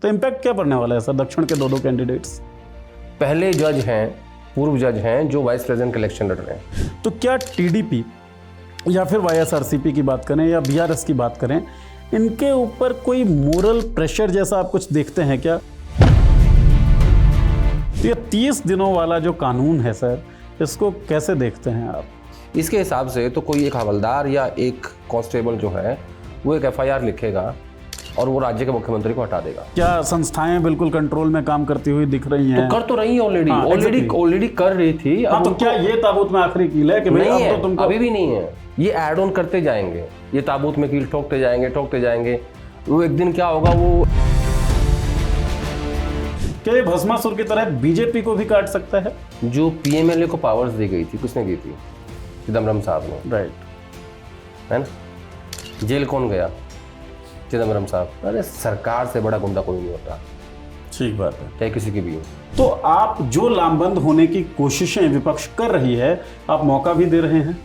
तो इम्पैक्ट क्या पड़ने वाला है सर दक्षिण के दो कैंडिडेट्स? पहले जज हैं, पूर्व जज हैं जो वाइस प्रेसिडेंट का इलेक्शन लड़ रहे हैं। तो क्या टीडीपी या फिर वाईएसआरसीपी की बात करें या बीआरएस की बात करें, इनके ऊपर कोई मोरल प्रेशर जैसा आप कुछ देखते हैं क्या? तो ये 30 दिनों वाला जो कानून है सर, इसको कैसे देखते हैं आप? इसके हिसाब से तो कोई एक हवलदार या एक कांस्टेबल जो है वो एक एफआईआर लिखेगा और वो राज्य के मुख्यमंत्री को हटा देगा। क्या संस्थाएं बिल्कुल कंट्रोल में काम करती हुई दिख रही हैं? तो कर तो रही है ऑलरेडी कर रही थी। अब तो क्या ये ताबूत में आखिरी कील है कि भाई अब तो तुमको? अभी भी नहीं है, ये ऐड ऑन करते जाएंगे, ये ताबूत में कील ठोकते जाएंगे। वो एक दिन क्या होगा, वो क्या ये भस्मासुर की तरह बीजेपी को भी काट सकता है? जो पीएमएलए को पावर्स दी गई थी, किसने दी थी? चिदम्बरम साहब ने, राइट, है ना? जेल कौन गया? चिदम्बरम साहब। अरे सरकार से बड़ा गुंडा कोई नहीं होता, ठीक बात है, चाहे किसी की भी हो। तो आप जो लामबंद होने की कोशिशें विपक्ष कर रही है, आप मौका भी दे रहे हैं।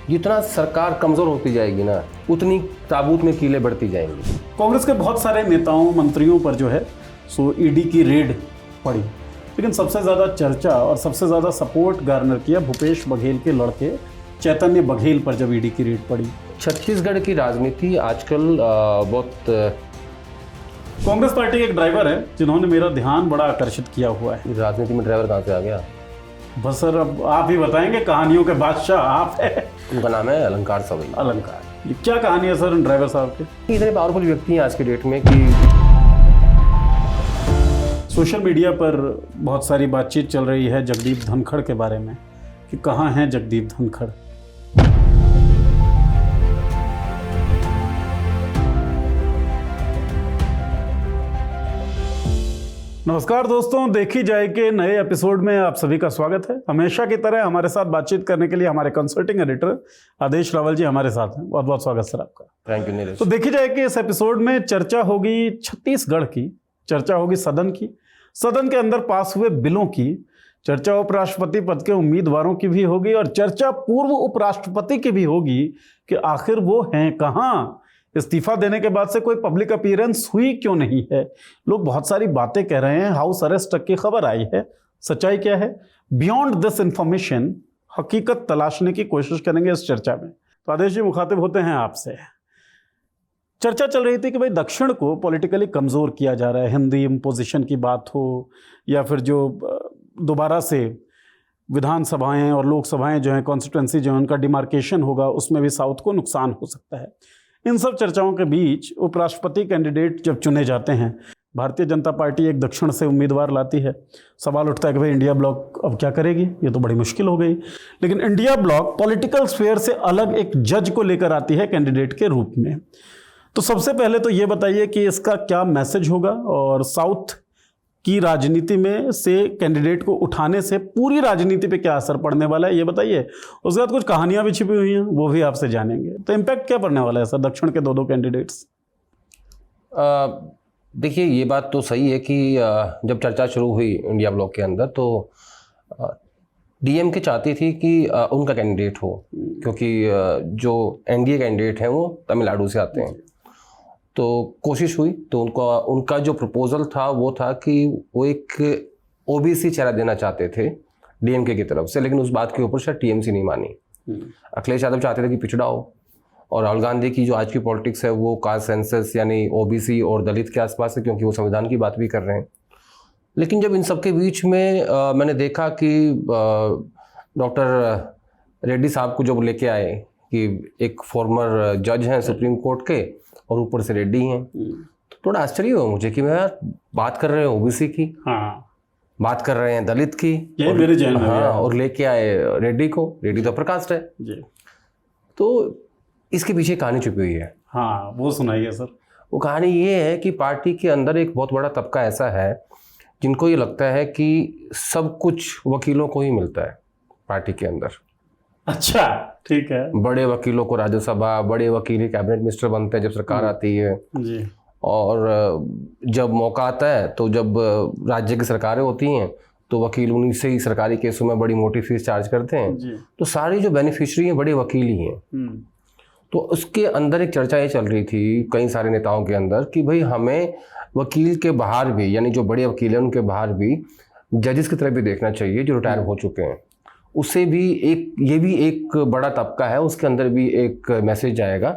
जितना सरकार कमजोर होती जाएगी ना, उतनी ताबूत में कीलें बढ़ती जाएंगी। कांग्रेस के बहुत सारे नेताओं मंत्रियों पर जो है सो ईडी की रेड पड़ी, लेकिन सबसे ज़्यादा चर्चा और सबसे ज़्यादा सपोर्ट गार्नर किया भूपेश बघेल के लड़के चैतन्य बघेल पर जब ईडी की रेड पड़ी। छत्तीसगढ़ की राजनीति आजकल बहुत कांग्रेस पार्टी के एक ड्राइवर है जिन्होंने मेरा ध्यान बड़ा आकर्षित किया हुआ है। राजनीति में ड्राइवर कहाँ से आ गया? बस सर अब आप ही बताएंगे, कहानियों के बादशाह आप है। उनका नाम है अलंकार सवई। अलंकार, ये क्या कहानी है सर इन ड्राइवर साहब की? इतने पावरफुल व्यक्ति हैं आज के डेट में कि सोशल मीडिया पर बहुत सारी बातचीत चल रही है जगदीप धनखड़ के बारे में कि कहाँ हैं जगदीप धनखड़। नमस्कार दोस्तों, देखी जाए के नए एपिसोड में आप सभी का स्वागत है। हमेशा की तरह हमारे साथ बातचीत करने के लिए हमारे कंसल्टिंग एडिटर आदेश रावल जी हमारे साथ हैं। बहुत बहुत स्वागत सर आपका। Thank you Neeraj. तो देखी जाए कि इस एपिसोड में चर्चा होगी छत्तीसगढ़ की, चर्चा होगी सदन की, सदन के अंदर पास हुए बिलों की, चर्चा उपराष्ट्रपति पद के उम्मीदवारों की भी होगी और चर्चा पूर्व उपराष्ट्रपति की भी होगी कि आखिर वो हैं कहाँ, इस्तीफा देने के बाद से कोई पब्लिक अपीयरेंस हुई क्यों नहीं है। लोग बहुत सारी बातें कह रहे हैं, हाउस अरेस्ट तक की खबर आई है, सच्चाई क्या है? बियॉन्ड दिस इंफॉर्मेशन हकीकत तलाशने की कोशिश करेंगे इस चर्चा में। तो आदेश जी मुखातिब होते हैं आपसे। चर्चा चल रही थी कि भाई दक्षिण को पॉलिटिकली कमज़ोर किया जा रहा है, हिंदी इम्पोजिशन की बात हो या फिर जो दोबारा से विधानसभाएं और लोकसभाएं जो हैं, कॉन्स्टिट्यूंसी जो है उनका डिमार्केशन होगा, उसमें भी साउथ को नुकसान हो सकता है। इन सब चर्चाओं के बीच उपराष्ट्रपति कैंडिडेट जब चुने जाते हैं, भारतीय जनता पार्टी एक दक्षिण से उम्मीदवार लाती है। सवाल उठता है कि भाई इंडिया ब्लॉक अब क्या करेगी, ये तो बड़ी मुश्किल हो गई। लेकिन इंडिया ब्लॉक पॉलिटिकल स्फीयर से अलग एक जज को लेकर आती है कैंडिडेट के रूप में। तो सबसे पहले तो ये बताइए कि इसका क्या मैसेज होगा और साउथ की राजनीति में से कैंडिडेट को उठाने से पूरी राजनीति पे क्या असर पड़ने वाला है, ये बताइए। उसके बाद कुछ कहानियां भी छिपी हुई हैं, वो भी आपसे जानेंगे। तो इम्पैक्ट क्या पड़ने वाला है सर दक्षिण के दो कैंडिडेट्स? देखिए, ये बात तो सही है कि जब चर्चा शुरू हुई इंडिया ब्लॉक के अंदर तो डीएमके चाहती थी कि उनका कैंडिडेट हो, क्योंकि जो एनडीए कैंडिडेट हैं वो तमिलनाडु से आते हैं। तो कोशिश हुई तो उनका जो प्रपोजल था वो था कि वो एक ओबीसी चेहरा देना चाहते थे डीएमके की तरफ से, लेकिन उस बात के ऊपर शायद टीएमसी नहीं मानी। अखिलेश यादव चाहते थे कि पिछड़ा हो, और राहुल गांधी की जो आज की पॉलिटिक्स है वो कास्ट सेंसस यानी ओबीसी और दलित के आसपास है, क्योंकि वो संविधान की बात भी कर रहे हैं। लेकिन जब इन सब के बीच में मैंने देखा कि डॉक्टर रेड्डी साहब को जब लेके आए कि एक फॉर्मर जज हैं सुप्रीम कोर्ट के और ऊपर से रेड्डी हैं, तो थोड़ा आश्चर्य हुआ मुझे कि मैं बात कर रहे हैं ओबीसी की, हाँ, बात कर रहे हैं दलित की, ये मेरे जहन में हाँ, और लेके आए रेड्डी को। रेड्डी तो प्रकाश है जी। तो इसके पीछे कहानी छुपी हुई है। हाँ, वो सुनाइए सर। वो कहानी ये है कि पार्टी के अंदर एक बहुत बड़ा तबका ऐसा है जिनको ये लगता है कि सब कुछ वकीलों को ही मिलता है पार्टी के अंदर। अच्छा, ठीक है। बड़े वकीलों को राज्यसभा, बड़े वकील कैबिनेट मिनिस्टर बनते हैं जब सरकार आती है जी। और जब मौका आता है तो जब राज्य की सरकारें होती हैं तो वकील उन्हीं से ही सरकारी केसों में बड़ी मोटी फीस चार्ज करते हैं जी। तो सारी जो बेनिफिशियरी हैं बड़े वकील ही हैं। तो उसके अंदर एक चर्चा ये चल रही थी कई सारे नेताओं के अंदर कि भाई हमें वकील के बाहर भी, यानी जो बड़े वकील हैं उनके बाहर भी जजेस की तरफ भी देखना चाहिए जो रिटायर हो चुके हैं। उससे भी ये भी एक बड़ा तबका है, उसके अंदर भी एक मैसेज जाएगा।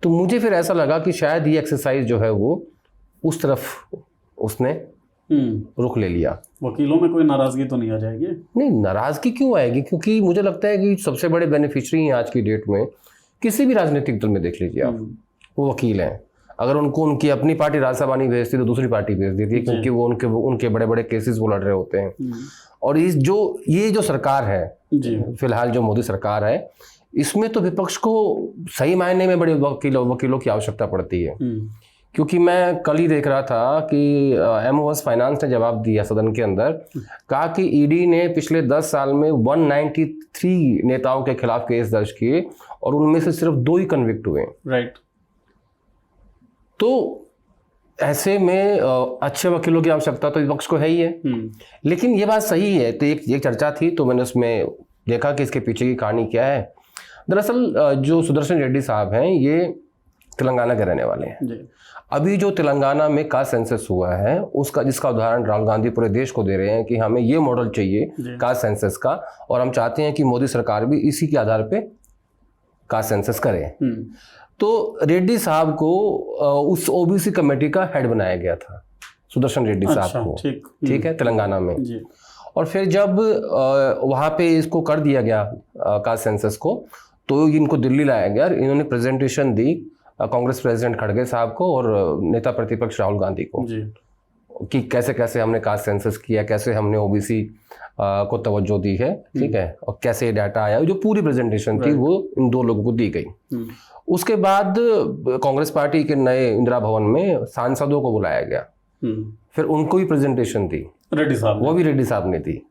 तो मुझे फिर ऐसा लगा कि शायद ये एक्सरसाइज जो है वो उस तरफ उसने रुख ले लिया। वकीलों में कोई नाराजगी तो नहीं आ जाएगी? नहीं, नाराजगी क्यों आएगी, क्योंकि मुझे लगता है कि सबसे बड़े बेनिफिशियरी हैं आज की डेट में, किसी भी राजनीतिक दल में देख लीजिए आप, वो वकील हैं। अगर उनको उनकी अपनी पार्टी राज्यसभा नहीं भेजती तो दूसरी पार्टी भेज देती है, क्योंकि वो उनके बड़े बड़े केसेस वो लड़ रहे होते हैं। और ये जो सरकार है फिलहाल, जो मोदी सरकार है, इसमें तो विपक्ष को सही मायने में बड़े वकीलों की आवश्यकता पड़ती है। क्योंकि मैं कल ही देख रहा था कि एमओएस फाइनेंस ने जवाब दिया सदन के अंदर, कहा कि ईडी ने पिछले 10 साल में 193 नेताओं के खिलाफ केस दर्ज किए और उनमें से सिर्फ 2 ही कन्विक्ट हुए। राइट। तो ऐसे में अच्छे वकीलों की आवश्यकता तो विपक्ष को है ही है। लेकिन ये बात सही है, तो एक चर्चा थी, तो मैंने उसमें देखा कि इसके पीछे की कहानी क्या है। दरअसल जो सुदर्शन रेड्डी साहब हैं, ये तेलंगाना के रहने वाले हैं। अभी जो तेलंगाना में कास्ट सेंसस हुआ है, जिसका उदाहरण राहुल गांधी पूरे देश को दे रहे हैं कि हमें ये मॉडल चाहिए कास्ट सेंसस का, और हम चाहते हैं कि मोदी सरकार भी इसी के आधार पे कास्ट सेंसस करे। तो रेड्डी साहब को उस ओबीसी कमेटी का हेड बनाया गया था, सुदर्शन रेड्डी साहब को। ठीक है, तेलंगाना में। और फिर जब वहाँ पे इसको कर दिया गया कास्ट सेंसस को, तो इनको दिल्ली लाया गया। इन्होंने प्रेजेंटेशन दी कांग्रेस प्रेसिडेंट खड़गे साहब को और नेता प्रतिपक्ष राहुल गांधी को कि कैसे कैसे हमने कास्ट सेंसस किया, कैसे हमने ओबीसी को तवज्जो दी है, ठीक है, और कैसे डाटा आया। जो पूरी प्रेजेंटेशन थी वो इन 2 लोगों को दी गई। उसके बाद कांग्रेस पार्टी के नए इंदिरा भवन में सांसदों को बुलाया गया, फिर उनको भी प्रेजेंटेशन दी रेड्डी साहब, वो भी रेड्डी साहब ने दी।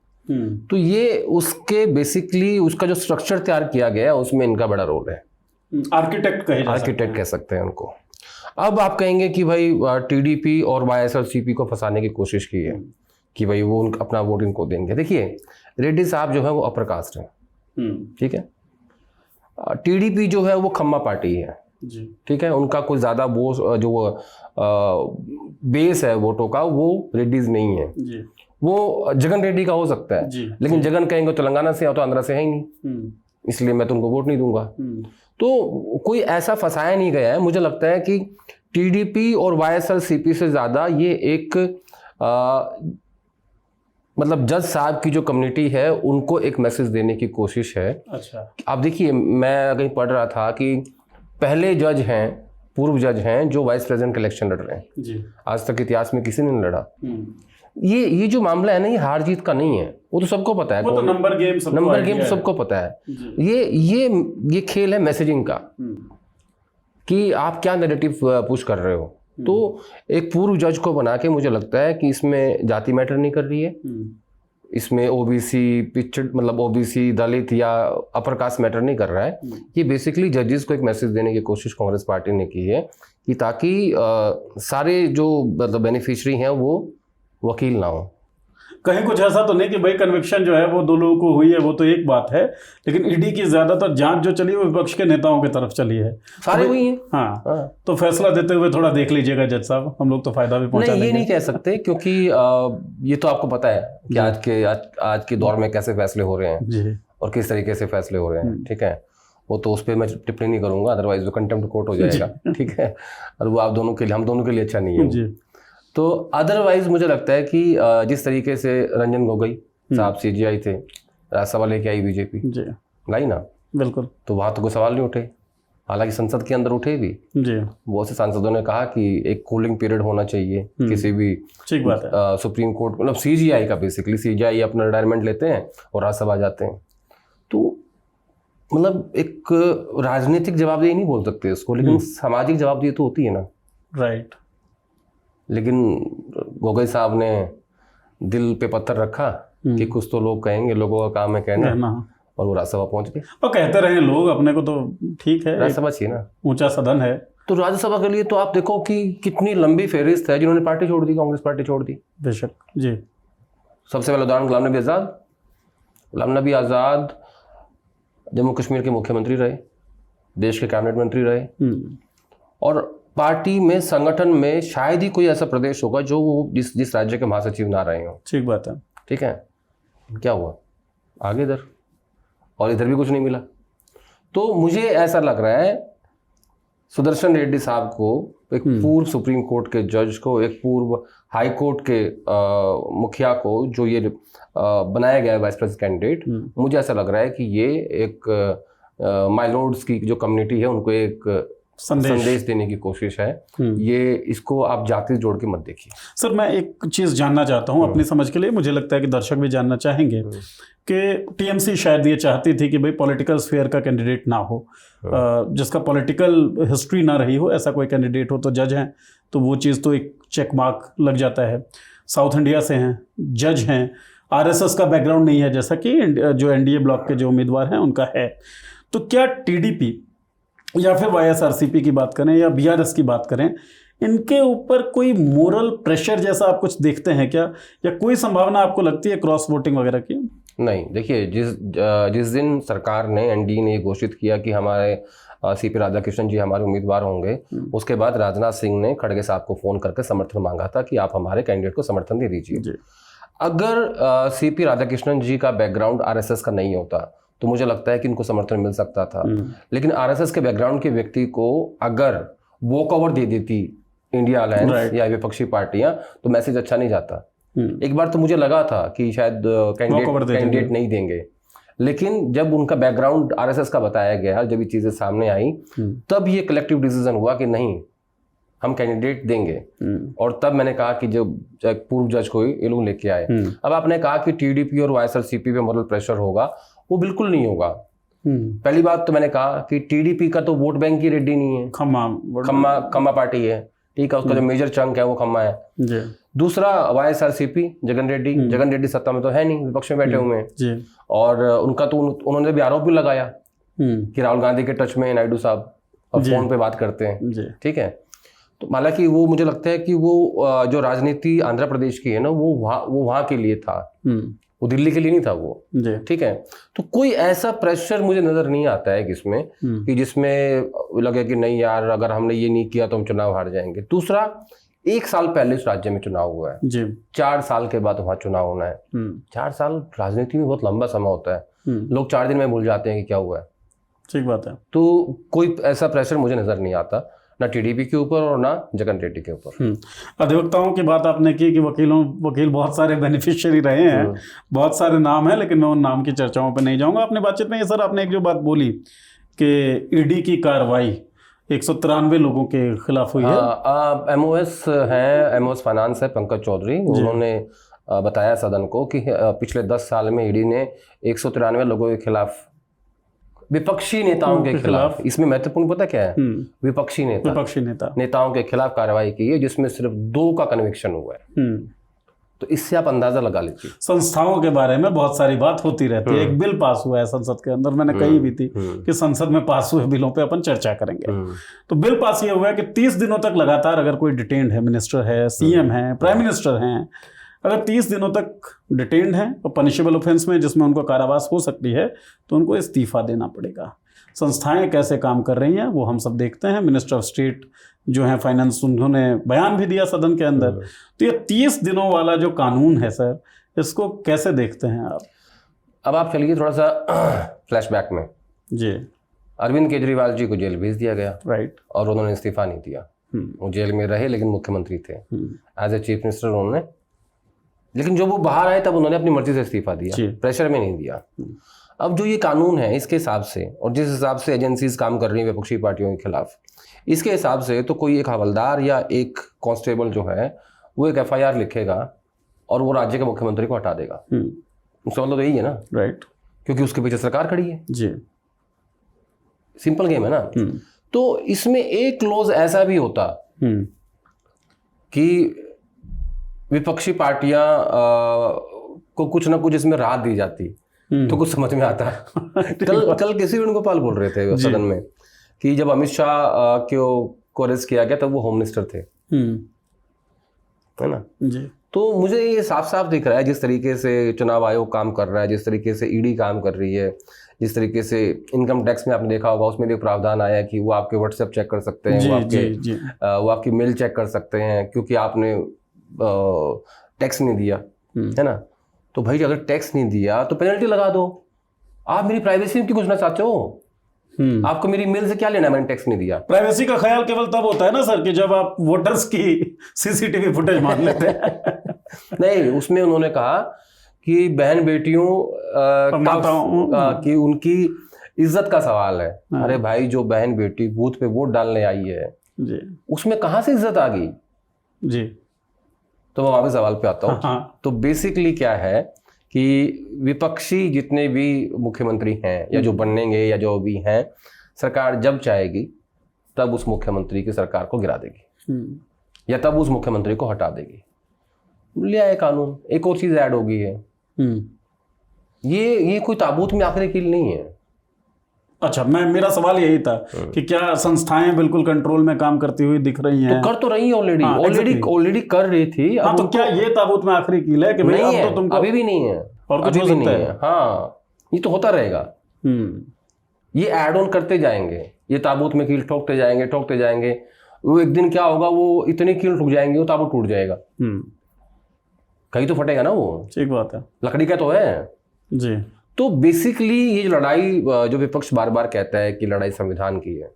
तो ये उसके बेसिकली उसका जो स्ट्रक्चर तैयार किया गया उसमें इनका बड़ा रोल है। आर्किटेक्ट कह सकते हैं उनको। अब आप कहेंगे कि भाई टीडीपी और वाईएसआरसीपी को फंसाने की कोशिश की है कि भाई वो अपना वोट इनको देंगे। देखिए, रेड्डी साहब जो है वो अपर कास्ट है, ठीक है। टीडीपी जो है वो खम्मा पार्टी है, ठीक है। उनका कोई ज्यादा बेस है वोटों का, वो रेड्डीज नहीं है। वो जगन रेड्डी का हो सकता है, लेकिन जगन कहेंगे तेलंगाना से या तो आंध्रा से है ही नहीं, इसलिए मैं तुमको वोट नहीं दूंगा। तो कोई ऐसा फंसाया नहीं गया है। मुझे लगता है कि टीडीपी और वाईएसआरसीपी से ज्यादा ये एक मतलब जज साहब की जो कम्युनिटी है उनको एक मैसेज देने की कोशिश है। अच्छा। आप देखिए, मैं कहीं पढ़ रहा था कि पहले जज हैं, पूर्व जज हैं जो वाइस प्रेसिडेंट का इलेक्शन लड़ रहे हैं जी। आज तक इतिहास में किसी ने नहीं लड़ा। ये जो मामला है ना, ये हार जीत का नहीं है, वो तो सबको पता है, वो तो नंबर गेम सबको पता है। ये खेल है मैसेजिंग का कि आप क्या नैरेटिव पुश कर रहे हो। तो एक पूर्व जज को बना के मुझे लगता है कि इसमें जाति मैटर नहीं कर रही है, इसमें ओबीसी पिछड़ मतलब ओबीसी दलित या अपर कास्ट मैटर नहीं कर रहा है। ये बेसिकली जजेस को एक मैसेज देने की कोशिश कांग्रेस पार्टी ने की है कि ताकि सारे जो मतलब बेनिफिशियरी हैं वो वकील ना हो। कहीं कुछ ऐसा तो नहीं कि भाई कन्विक्शन जो है वो 2 लोगों को हुई है, वो तो एक बात है, लेकिन ईडी की ज्यादातर जांच जो चली है वो विपक्ष के नेताओं की तरफ चली है, सारे हुई हैं। हाँ। तो फैसला देते हुए थोड़ा देख लीजिएगा जज साहब, हम लोग तो फायदा भी पहुंचा लेंगे। ये नहीं कह सकते, क्योंकि ये तो आपको पता है कि आज के दौर में कैसे फैसले हो रहे हैं और किस तरीके से फैसले हो रहे हैं, ठीक है। वो तो उस पर मैं टिप्पणी नहीं करूंगा, अदरवाइज वो कंटेम्प्ट कोर्ट हो जाएगा, ठीक है, और वो हम दोनों के लिए अच्छा नहीं है। तो अदरवाइज मुझे लगता है कि जिस तरीके से रंजन गोगोई साहब सीजीआई थे, राज्यसभा लेके आई बीजेपी, लाई ना, बिल्कुल, तो वहां तो कोई सवाल नहीं उठे। हालांकि संसद के अंदर उठे भी जी। बहुत से सांसदों ने कहा कि एक कूलिंग पीरियड होना चाहिए किसी भी, ठीक बात है, सुप्रीम कोर्ट मतलब सीजीआई का, बेसिकली सीजीआई अपना रिटायरमेंट लेते हैं और राज्यसभा जाते हैं। तो मतलब एक राजनीतिक जवाबदेही नहीं बोल सकते इसको, लेकिन सामाजिक जवाबदेही तो होती है ना, राइट। लेकिन गोगोई साहब ने दिल पे पत्थर रखा कि कुछ तो लोग कहेंगे, लोगों का काम है कहना, और वो राज्यसभा पहुंच गए। और कहते रहे लोग, अपने को तो ठीक है, राज्यसभा चाहिए ना, ऊंचा सदन है। तो राज्यसभा के लिए तो आप देखो कि कितनी लंबी फेहरिस्त है जिन्होंने पार्टी छोड़ दी, कांग्रेस पार्टी छोड़ दी। बेशक जी। सबसे पहले उदाहरण गुलाम नबी आज़ाद जम्मू कश्मीर के मुख्यमंत्री रहे, देश के कैबिनेट मंत्री रहे, और पार्टी में, संगठन में शायद ही कोई ऐसा प्रदेश होगा जो वो जिस राज्य के महासचिव ना रहे हो। ठीक बात है। ठीक है, क्या हुआ आगे इधर, और इधर भी कुछ नहीं मिला। तो मुझे ऐसा लग रहा है सुदर्शन रेड्डी साहब को, एक पूर्व सुप्रीम कोर्ट के जज को, एक पूर्व हाई कोर्ट के मुखिया को जो ये बनाया गया है वाइस प्रेसिडेंट कैंडिडेट, मुझे ऐसा लग रहा है कि ये एक माय लॉर्ड्स की जो कम्युनिटी है उनको एक संदेश देने की कोशिश है। ये इसको आप जाति जोड़ के मत देखिए। सर मैं एक चीज़ जानना चाहता हूँ अपनी समझ के लिए, मुझे लगता है कि दर्शक भी जानना चाहेंगे कि टीएमसी शायद ये चाहती थी कि भाई पॉलिटिकल स्फीयर का कैंडिडेट ना हो, जिसका पॉलिटिकल हिस्ट्री ना रही हो, ऐसा कोई कैंडिडेट हो। तो जज हैं तो वो चीज़ तो एक चेक मार्क लग जाता है, साउथ इंडिया से हैं, जज हैं, आरएसएस का बैकग्राउंड नहीं है जैसा कि जो एनडीए ब्लॉक के जो उम्मीदवार हैं उनका है। तो क्या टीडीपी या फिर वाईएसआरसीपी की बात करें या बीआरएस की बात करें, इनके ऊपर कोई मोरल प्रेशर जैसा आप कुछ देखते हैं क्या, या कोई संभावना आपको लगती है क्रॉस वोटिंग वगैरह की? नहीं, देखिए जिस दिन सरकार ने, एनडीए ने घोषित किया कि हमारे सीपी राधाकृष्णन जी हमारे उम्मीदवार होंगे, उसके बाद राजनाथ सिंह ने खड़गे साहब को फोन करके समर्थन मांगा था कि आप हमारे कैंडिडेट को समर्थन दे दीजिए। अगर सीपी राधाकृष्णन जी का बैकग्राउंड आरएसएस का नहीं होता तो मुझे लगता है कि इनको समर्थन मिल सकता था। लेकिन आरएसएस के बैकग्राउंड के व्यक्ति को अगर वॉक ओवर दे देती इंडिया अलायंस या विपक्षी पार्टियां, तो मैसेज अच्छा नहीं जाता। एक बार तो मुझे लगा था कि शायद कैंडिडेट नहीं देंगे, लेकिन जब उनका बैकग्राउंड आरएसएस का बताया गया, जब ये चीजें सामने आई, तब ये कलेक्टिव डिसीजन हुआ कि नहीं, हम कैंडिडेट देंगे। और तब मैंने कहा कि जो पूर्व जज को ये लोग लेके आए। अब आपने कहा कि टीडीपी और वाईएसआरसीपी पे मॉरल प्रेशर होगा, वो बिल्कुल नहीं होगा। पहली बात तो मैंने कहा कि टीडीपी का तो वोट बैंक ही रेड्डी नहीं है, खम्मा पार्टी है, ठीक है, उसका जो मेजर चंक है वो खम्मा है। दूसरा वाईएसआरसीपी, जगन रेड्डी सत्ता में तो है नहीं, विपक्ष में बैठे हुए हैं, और उनका तो उन्होंने भी आरोप भी लगाया कि राहुल गांधी के टच में नायडू साहब और फोन पे बात करते हैं। ठीक है, तो हालांकि वो मुझे लगता है कि वो जो राजनीति आंध्र प्रदेश की है ना, वो वहां के लिए था, वो दिल्ली के लिए नहीं था वो। ठीक है, तो कोई ऐसा प्रेशर मुझे नजर नहीं आता है किसमें कि जिसमें लगे कि नहीं यार, अगर हमने ये नहीं किया तो हम चुनाव हार जाएंगे। दूसरा, 1 साल पहले इस राज्य में चुनाव हुआ है, 4 साल के बाद वहां चुनाव होना है। 4 साल राजनीति में बहुत लंबा समय होता है, लोग 4 दिन में भूल जाते हैं कि क्या हुआ है। ठीक बात है। तो कोई ऐसा प्रेशर मुझे नजर नहीं आता, ना टीडीपी के ऊपर और ना जगन रेड्डी के ऊपर। अधिवक्ताओं की बात आपने की कि वकील बहुत सारे बेनिफिशियरी रहे हैं, बहुत सारे नाम हैं, लेकिन मैं उन नाम की चर्चाओं पर नहीं जाऊंगा। अपने बातचीत में ये सर आपने एक जो बात बोली कि ईडी की कार्रवाई 193 लोगों के खिलाफ हुई है। एमओएस हैं, एमओएस फाइनेंस है पंकज चौधरी, उन्होंने बताया सदन को कि पिछले 10 साल में ईडी ने 193 लोगों के खिलाफ, विपक्षी नेताओं के खिलाफ, इसमें महत्वपूर्ण पता क्या है, विपक्षी नेताओं के खिलाफ कार्रवाई की है, जिसमें सिर्फ 2 का कन्विक्शन हुआ है। तो इससे आप अंदाजा लगा लीजिए। संस्थाओं के बारे में बहुत सारी बात होती रहती है। एक बिल पास हुआ है संसद के अंदर, मैंने कही भी थी कि संसद में पास हुए बिलों पे अपन चर्चा करेंगे। तो बिल पास ये हुआ है कि 30 दिनों तक लगातार अगर कोई डिटेन्ड है, मिनिस्टर है, सीएम है, प्राइम मिनिस्टर हैं, अगर 30 दिनों तक डिटेन्ड हैं और पनिशेबल ऑफेंस में जिसमें उनको कारावास हो सकती है, तो उनको इस्तीफा देना पड़ेगा। संस्थाएं कैसे काम कर रही हैं वो हम सब देखते हैं। मिनिस्टर ऑफ स्टेट जो है फाइनेंस, उन्होंने बयान भी दिया सदन के अंदर। तो ये 30 दिनों वाला जो कानून है सर, इसको कैसे देखते हैं आप? अब आप चलिए थोड़ा सा फ्लैशबैक में। जी, अरविंद केजरीवाल जी को जेल भेज दिया गया, राइट, और उन्होंने इस्तीफा नहीं दिया। वो जेल में रहे लेकिन मुख्यमंत्री थे, एज ए चीफ मिनिस्टर उन्होंने। लेकिन जब वो बाहर आए तब उन्होंने अपनी मर्जी से इस्तीफा दिया, प्रेशर में नहीं दिया। अब जो ये कानून है इसके हिसाब से, और जिस हिसाब से एजेंसीज काम कर रही हैं विपक्षी पार्टियों के खिलाफ, इसके हिसाब से तो कोई एक हवलदार या एक कांस्टेबल जो है वो एक एफआईआर लिखेगा और वो राज्य के मुख्यमंत्री को हटा देगा। उसका मतलब तो यही है ना, राइट, क्योंकि उसके पीछे सरकार खड़ी है। जी, सिंपल गेम है ना। तो इसमें एक क्लॉज ऐसा भी होता कि विपक्षी पार्टियां को कुछ ना कुछ इसमें राहत दी जाती, तो कुछ समझ में आता है। कल किसी वेणुगोपाल बोल रहे थे सदन में कि जब अमित शाह को अरेस्ट किया गया तब वो होम मिनिस्टर थे, है ना जी। तो मुझे ये साफ साफ दिख रहा है जिस तरीके से चुनाव आयोग काम कर रहा है, जिस तरीके से ईडी काम कर रही है, जिस तरीके से इनकम टैक्स में आपने देखा होगा उसमें भी प्रावधान आया है कि वो आपके व्हाट्सएप चेक कर सकते हैं, वो आपकी मेल चेक कर सकते हैं क्योंकि आपने टैक्स नहीं दिया, है ना। तो भाई अगर टैक्स नहीं दिया तो पेनल्टी लगा दो। आप मेरी प्राइवेसी में क्यों घुसना चाहते हो? आपको मेरी मेल से क्या लेना है, मैंने टैक्स नहीं दिया। प्राइवेसी का ख्याल केवल तब होता है ना सर कि जब आप वोटर्स की सीसीटीवी फुटेज मान लेते हैं। नहीं, उसमें उन्होंने कहा कि बहन बेटियों कि उनकी इज्जत का सवाल है। अरे भाई, जो बहन बेटी बूथ पे वोट डालने आई है जी, उसमें कहां से इज्जत आ गई जी। तो मैं वापस सवाल पे आता हूँ। हाँ। तो बेसिकली क्या है कि विपक्षी जितने भी मुख्यमंत्री हैं या जो बनेंगे या जो भी हैं, सरकार जब चाहेगी तब उस मुख्यमंत्री की सरकार को गिरा देगी या तब उस मुख्यमंत्री को हटा देगी। लिया है कानून। एक और चीज ऐड हो गई है, ये कोई ताबूत में आखिरी कील नहीं है। अच्छा, मेरा सवाल यही था कि क्या संस्थाएं बिल्कुल कंट्रोल में काम करती हुई दिख रही हैं? तो कर तो रही है ऑलरेडी कर रही थी। हाँ, तो क्या ये ताबूत में आखिरी कील है कि भाई अब तो तुमको अभी भी नहीं है और कुछ हो सकता है? हाँ, ये तो होता रहेगा। ये ऐड ऑन करते जाएंगे, ये ताबूत में कील ठोकते जाएंगे। वो एक दिन क्या होगा, वो इतनी कील ठुक जाएंगे वो ताबूत टूट जाएगा, कहीं तो फटेगा ना वो। ठीक बात है, लकड़ी का तो है जी। तो बेसिकली ये जो लड़ाई, जो विपक्ष बार बार कहता है कि लड़ाई संविधान की है,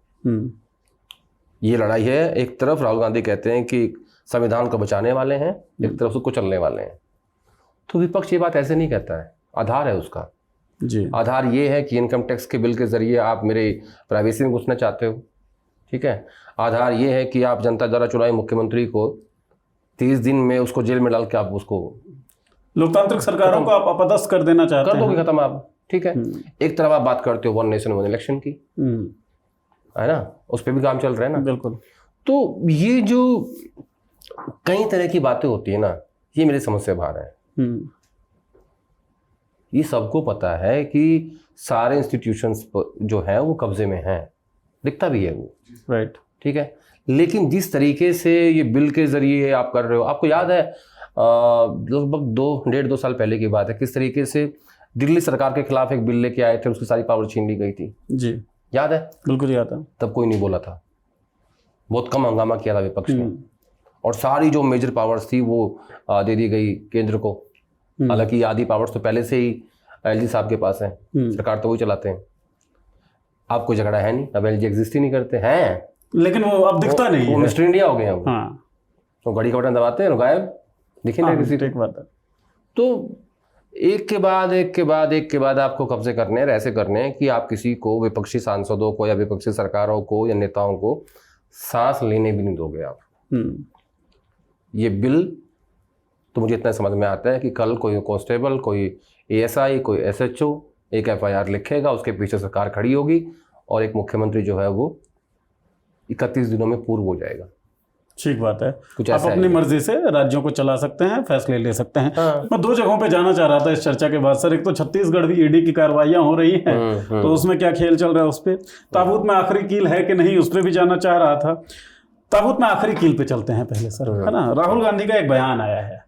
ये लड़ाई है। एक तरफ राहुल गांधी कहते हैं कि संविधान को बचाने वाले हैं, एक तरफ उसको चलने वाले हैं। तो विपक्ष ये बात ऐसे नहीं कहता है, आधार है उसका जी। आधार ये है कि इनकम टैक्स के बिल के जरिए आप मेरे प्राइवेसी में घुसना चाहते हो, ठीक है। आधार ये है कि आप जनता द्वारा चुनाए मुख्यमंत्री को 30 दिन में उसको जेल में डाल के आप उसको लोकतांत्रिक सरकारों को आप अपदस्थ कर देना चाहते हैं, कर दोगे खत्म आप, ठीक है। एक तरफ आप बात करते हो वन नेशन वन इलेक्शन की, है ना, उस पर भी काम चल रहा है ना। बिल्कुल। तो ये जो कई तरह की बातें होती है ना, ये मेरी समझ से बाहर है। ये सबको पता है कि सारे इंस्टीट्यूशंस जो है वो कब्जे में हैं, दिखता भी है वो, राइट, ठीक है। लेकिन जिस तरीके से ये बिल के जरिए आप कर रहे हो, आपको याद है लगभग 2-1.5-2 साल पहले की बात है, किस तरीके से दिल्ली सरकार के खिलाफ एक बिल लेके आए थे, उसकी सारी पावर छीन ली गई थी, जी याद है? बिल्कुल याद है। तब कोई नहीं बोला था, बहुत कम हंगामा किया था विपक्ष ने, और सारी जो मेजर पावर्स थी वो दे दी गई केंद्र को। हालांकि आधी पावर्स तो पहले से ही एलजी साहब के पास है, सरकार तो वही चलाते हैं। अब कोई झगड़ा है नहीं, अब एलजी एग्जिस्ट ही नहीं करते हैं, लेकिन वो अब दिखता नहीं है, मिस्टर इंडिया हो गए हैं। हाँ, तो घड़ी का बटन दबाते हैं, गायब, दिखे ना किसी को। बात है। तो एक के बाद आपको कब्जे करने हैं, ऐसे करने हैं कि आप किसी को, विपक्षी सांसदों को या विपक्षी सरकारों को या नेताओं को सांस लेने भी नहीं दोगे आप। ये बिल तो मुझे इतना समझ में आता है कि कल कोई कांस्टेबल, कोई एएसआई, कोई एसएचओ एक एफआईआर लिखेगा, उसके पीछे सरकार खड़ी होगी और एक मुख्यमंत्री जो है वो 31 दिनों में पूर्व हो जाएगा। ठीक बात है, आप अपनी मर्जी से राज्यों को चला सकते हैं, फैसले ले सकते हैं। हाँ। मैं 2 जगहों पे जाना चाह रहा था इस चर्चा के बाद सर। एक तो छत्तीसगढ़ भी ईडी की कार्रवाइयां हो रही हैं, तो उसमें क्या खेल चल रहा है, उस पर ताबूत में आखिरी कील है कि नहीं, उस पर भी जाना चाह रहा था। ताबूत में आखिरी कील पे चलते हैं पहले सर, है ना। राहुल गांधी का एक बयान आया है,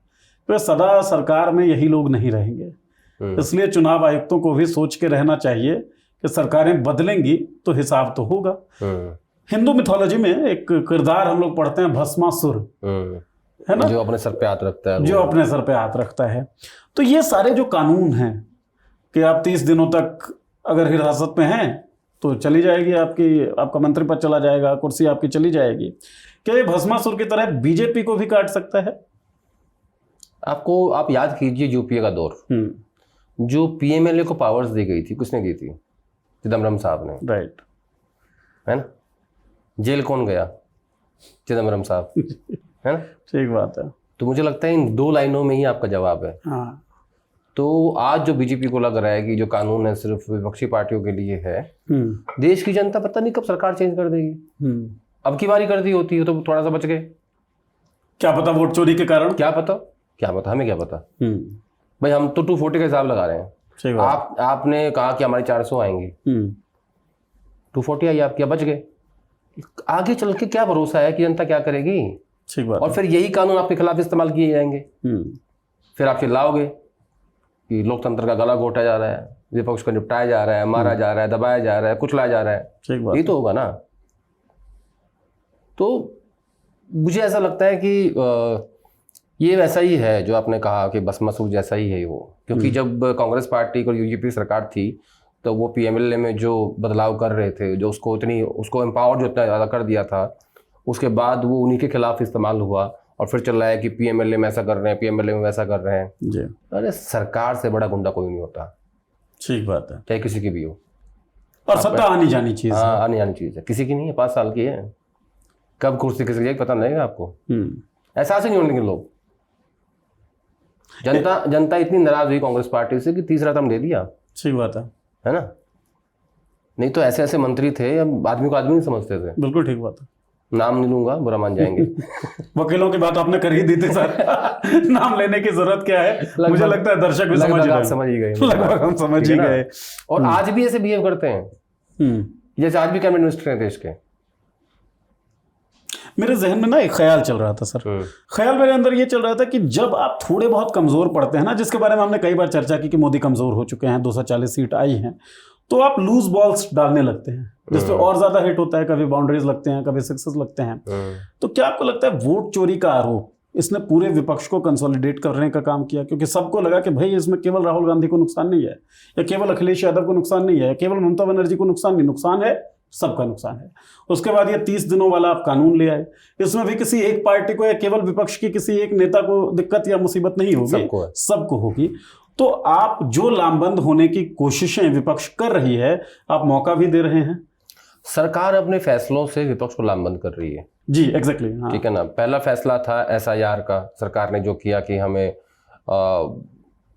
तो सदा सरकार में यही लोग नहीं रहेंगे, इसलिए चुनाव आयुक्तों को भी सोच के रहना चाहिए कि सरकारें बदलेंगी तो हिसाब तो होगा। हिंदू मिथोलॉजी में एक किरदार हम लोग पढ़ते हैं, भस्मासुर, है ना, जो अपने सर पे हाथ रखता है, जो अपने सर पे हाथ रखता है। तो ये सारे जो कानून हैं कि आप 30 दिनों तक अगर हिरासत में हैं तो चली जाएगी आपका मंत्री पद चला जाएगा, कुर्सी आपकी चली जाएगी। क्या ये भस्मासुर की तरह बीजेपी को भी काट सकता है? आप याद कीजिए यूपीए का दौर, जो पीएमएलए को पावर्स दी गई थी, किसने दी थी? चिदम्बरम साहब ने, राइट, है ना। जेल कौन गया? चिदम्बरम साहब, है ना। ठीक बात है। तो मुझे लगता है इन 2 लाइनों में ही आपका जवाब है। हाँ। तो आज जो बीजेपी को लग रहा है कि जो कानून है सिर्फ विपक्षी पार्टियों के लिए है, देश की जनता पता नहीं कब सरकार चेंज कर देगी। अब की बारी कर दी होती है तो थोड़ा सा बच गए, क्या पता वोट चोरी के कारण, क्या पता, हमें क्या पता। भाई हम तो 240 का हिसाब लगा रहे हैं। आपने कहा कि हमारे 400 आएंगे, 240 आई, आप क्या बच गए। आगे चल के क्या भरोसा है कि जनता क्या करेगी? ठीक बात और फिर यही कानून आपके खिलाफ इस्तेमाल किए जाएंगे। है। फिर आप चिल्लाओगे कि लोकतंत्र का गला घोटा जा रहा है, विपक्ष को निपटाया जा रहा है, मारा जा रहा है, दबाया जा रहा है, कुचलाया जा रहा है। ठीक बात यही तो होगा ना। तो मुझे ऐसा लगता है कि ये वैसा ही है जो आपने कहा कि बस मसूद जैसा ही है वो, क्योंकि जब कांग्रेस पार्टी और यूजीपी सरकार थी तो वो पीएमएलए में जो बदलाव कर रहे थे, जो उसको एम्पावर जो इतना ज़्यादा कर दिया था, उसके बाद वो उन्हीं के खिलाफ इस्तेमाल हुआ और फिर चल रहा है कि पीएमएलए में ऐसा कर रहे हैं, पीएमएलए में वैसा कर रहे हैं। जी, अरे सरकार से बड़ा गुंडा कोई नहीं होता, ठीक बात है। चाहे किसी की भी हो। और सत्ता आनी जानी चीज है। हाँ, आनी जानी चीज़ है, किसी की नहीं है, 5 साल की है। कब कुर्सी किसी की जाएगी पता नहीं लगेगा आपको। एहसास ही नहीं होने के लोग। जनता इतनी नाराज हुई कांग्रेस पार्टी से कि तीसरा टर्म दे दिया। ठीक बात है ना। नहीं तो ऐसे ऐसे मंत्री थे, अब आदमी को आदमी नहीं समझते थे। बिल्कुल ठीक बात है। नाम नहीं लूंगा, बुरा मान जाएंगे। वकीलों की बात आपने कर ही दी थी सर। नाम लेने की जरूरत क्या है, मुझे लगता है दर्शक भी समझ ही गए। लगभग हम समझ ही गए। और आज भी ऐसे बिहेव करते हैं जैसे आज भी कैबिनेट मिनिस्टर हैं देश के। मेरे जहन में ना एक ख्याल चल रहा था सर, ख्याल मेरे अंदर ये चल रहा था कि जब आप थोड़े बहुत कमजोर पड़ते हैं ना, जिसके बारे में हमने कई बार चर्चा की कि मोदी कमजोर हो चुके हैं, 240 सीट आई हैं, तो आप लूज बॉल्स डालने लगते हैं जिससे और ज्यादा हिट होता है, कभी बाउंड्रीज लगते हैं, कभी सिक्सेस लगते हैं। तो क्या आपको लगता है वोट चोरी का आरोप इसने पूरे विपक्ष को कंसोलिडेट करने का काम किया? क्योंकि सबको लगा कि भाई इसमें केवल राहुल गांधी को नुकसान नहीं है, या केवल अखिलेश यादव को नुकसान नहीं है, या केवल ममता बनर्जी को नुकसान नहीं, नुकसान है सबका नुकसान है। उसके बाद ये 30 दिनों वाला आप कानून ले आए, इसमें भी किसी एक पार्टी को या केवल विपक्ष की किसी एक नेता को दिक्कत या मुसीबत नहीं होगी, सबको होगी। तो आप जो लामबंद होने की कोशिशें विपक्ष कर रही है, आप मौका भी दे रहे हैं। सरकार अपने फैसलों से विपक्ष को लामबंद कर रही है। जी एग्जैक्टली, हाँ। ठीक है ना। पहला फैसला था एसआईआर का, सरकार ने जो किया कि हमें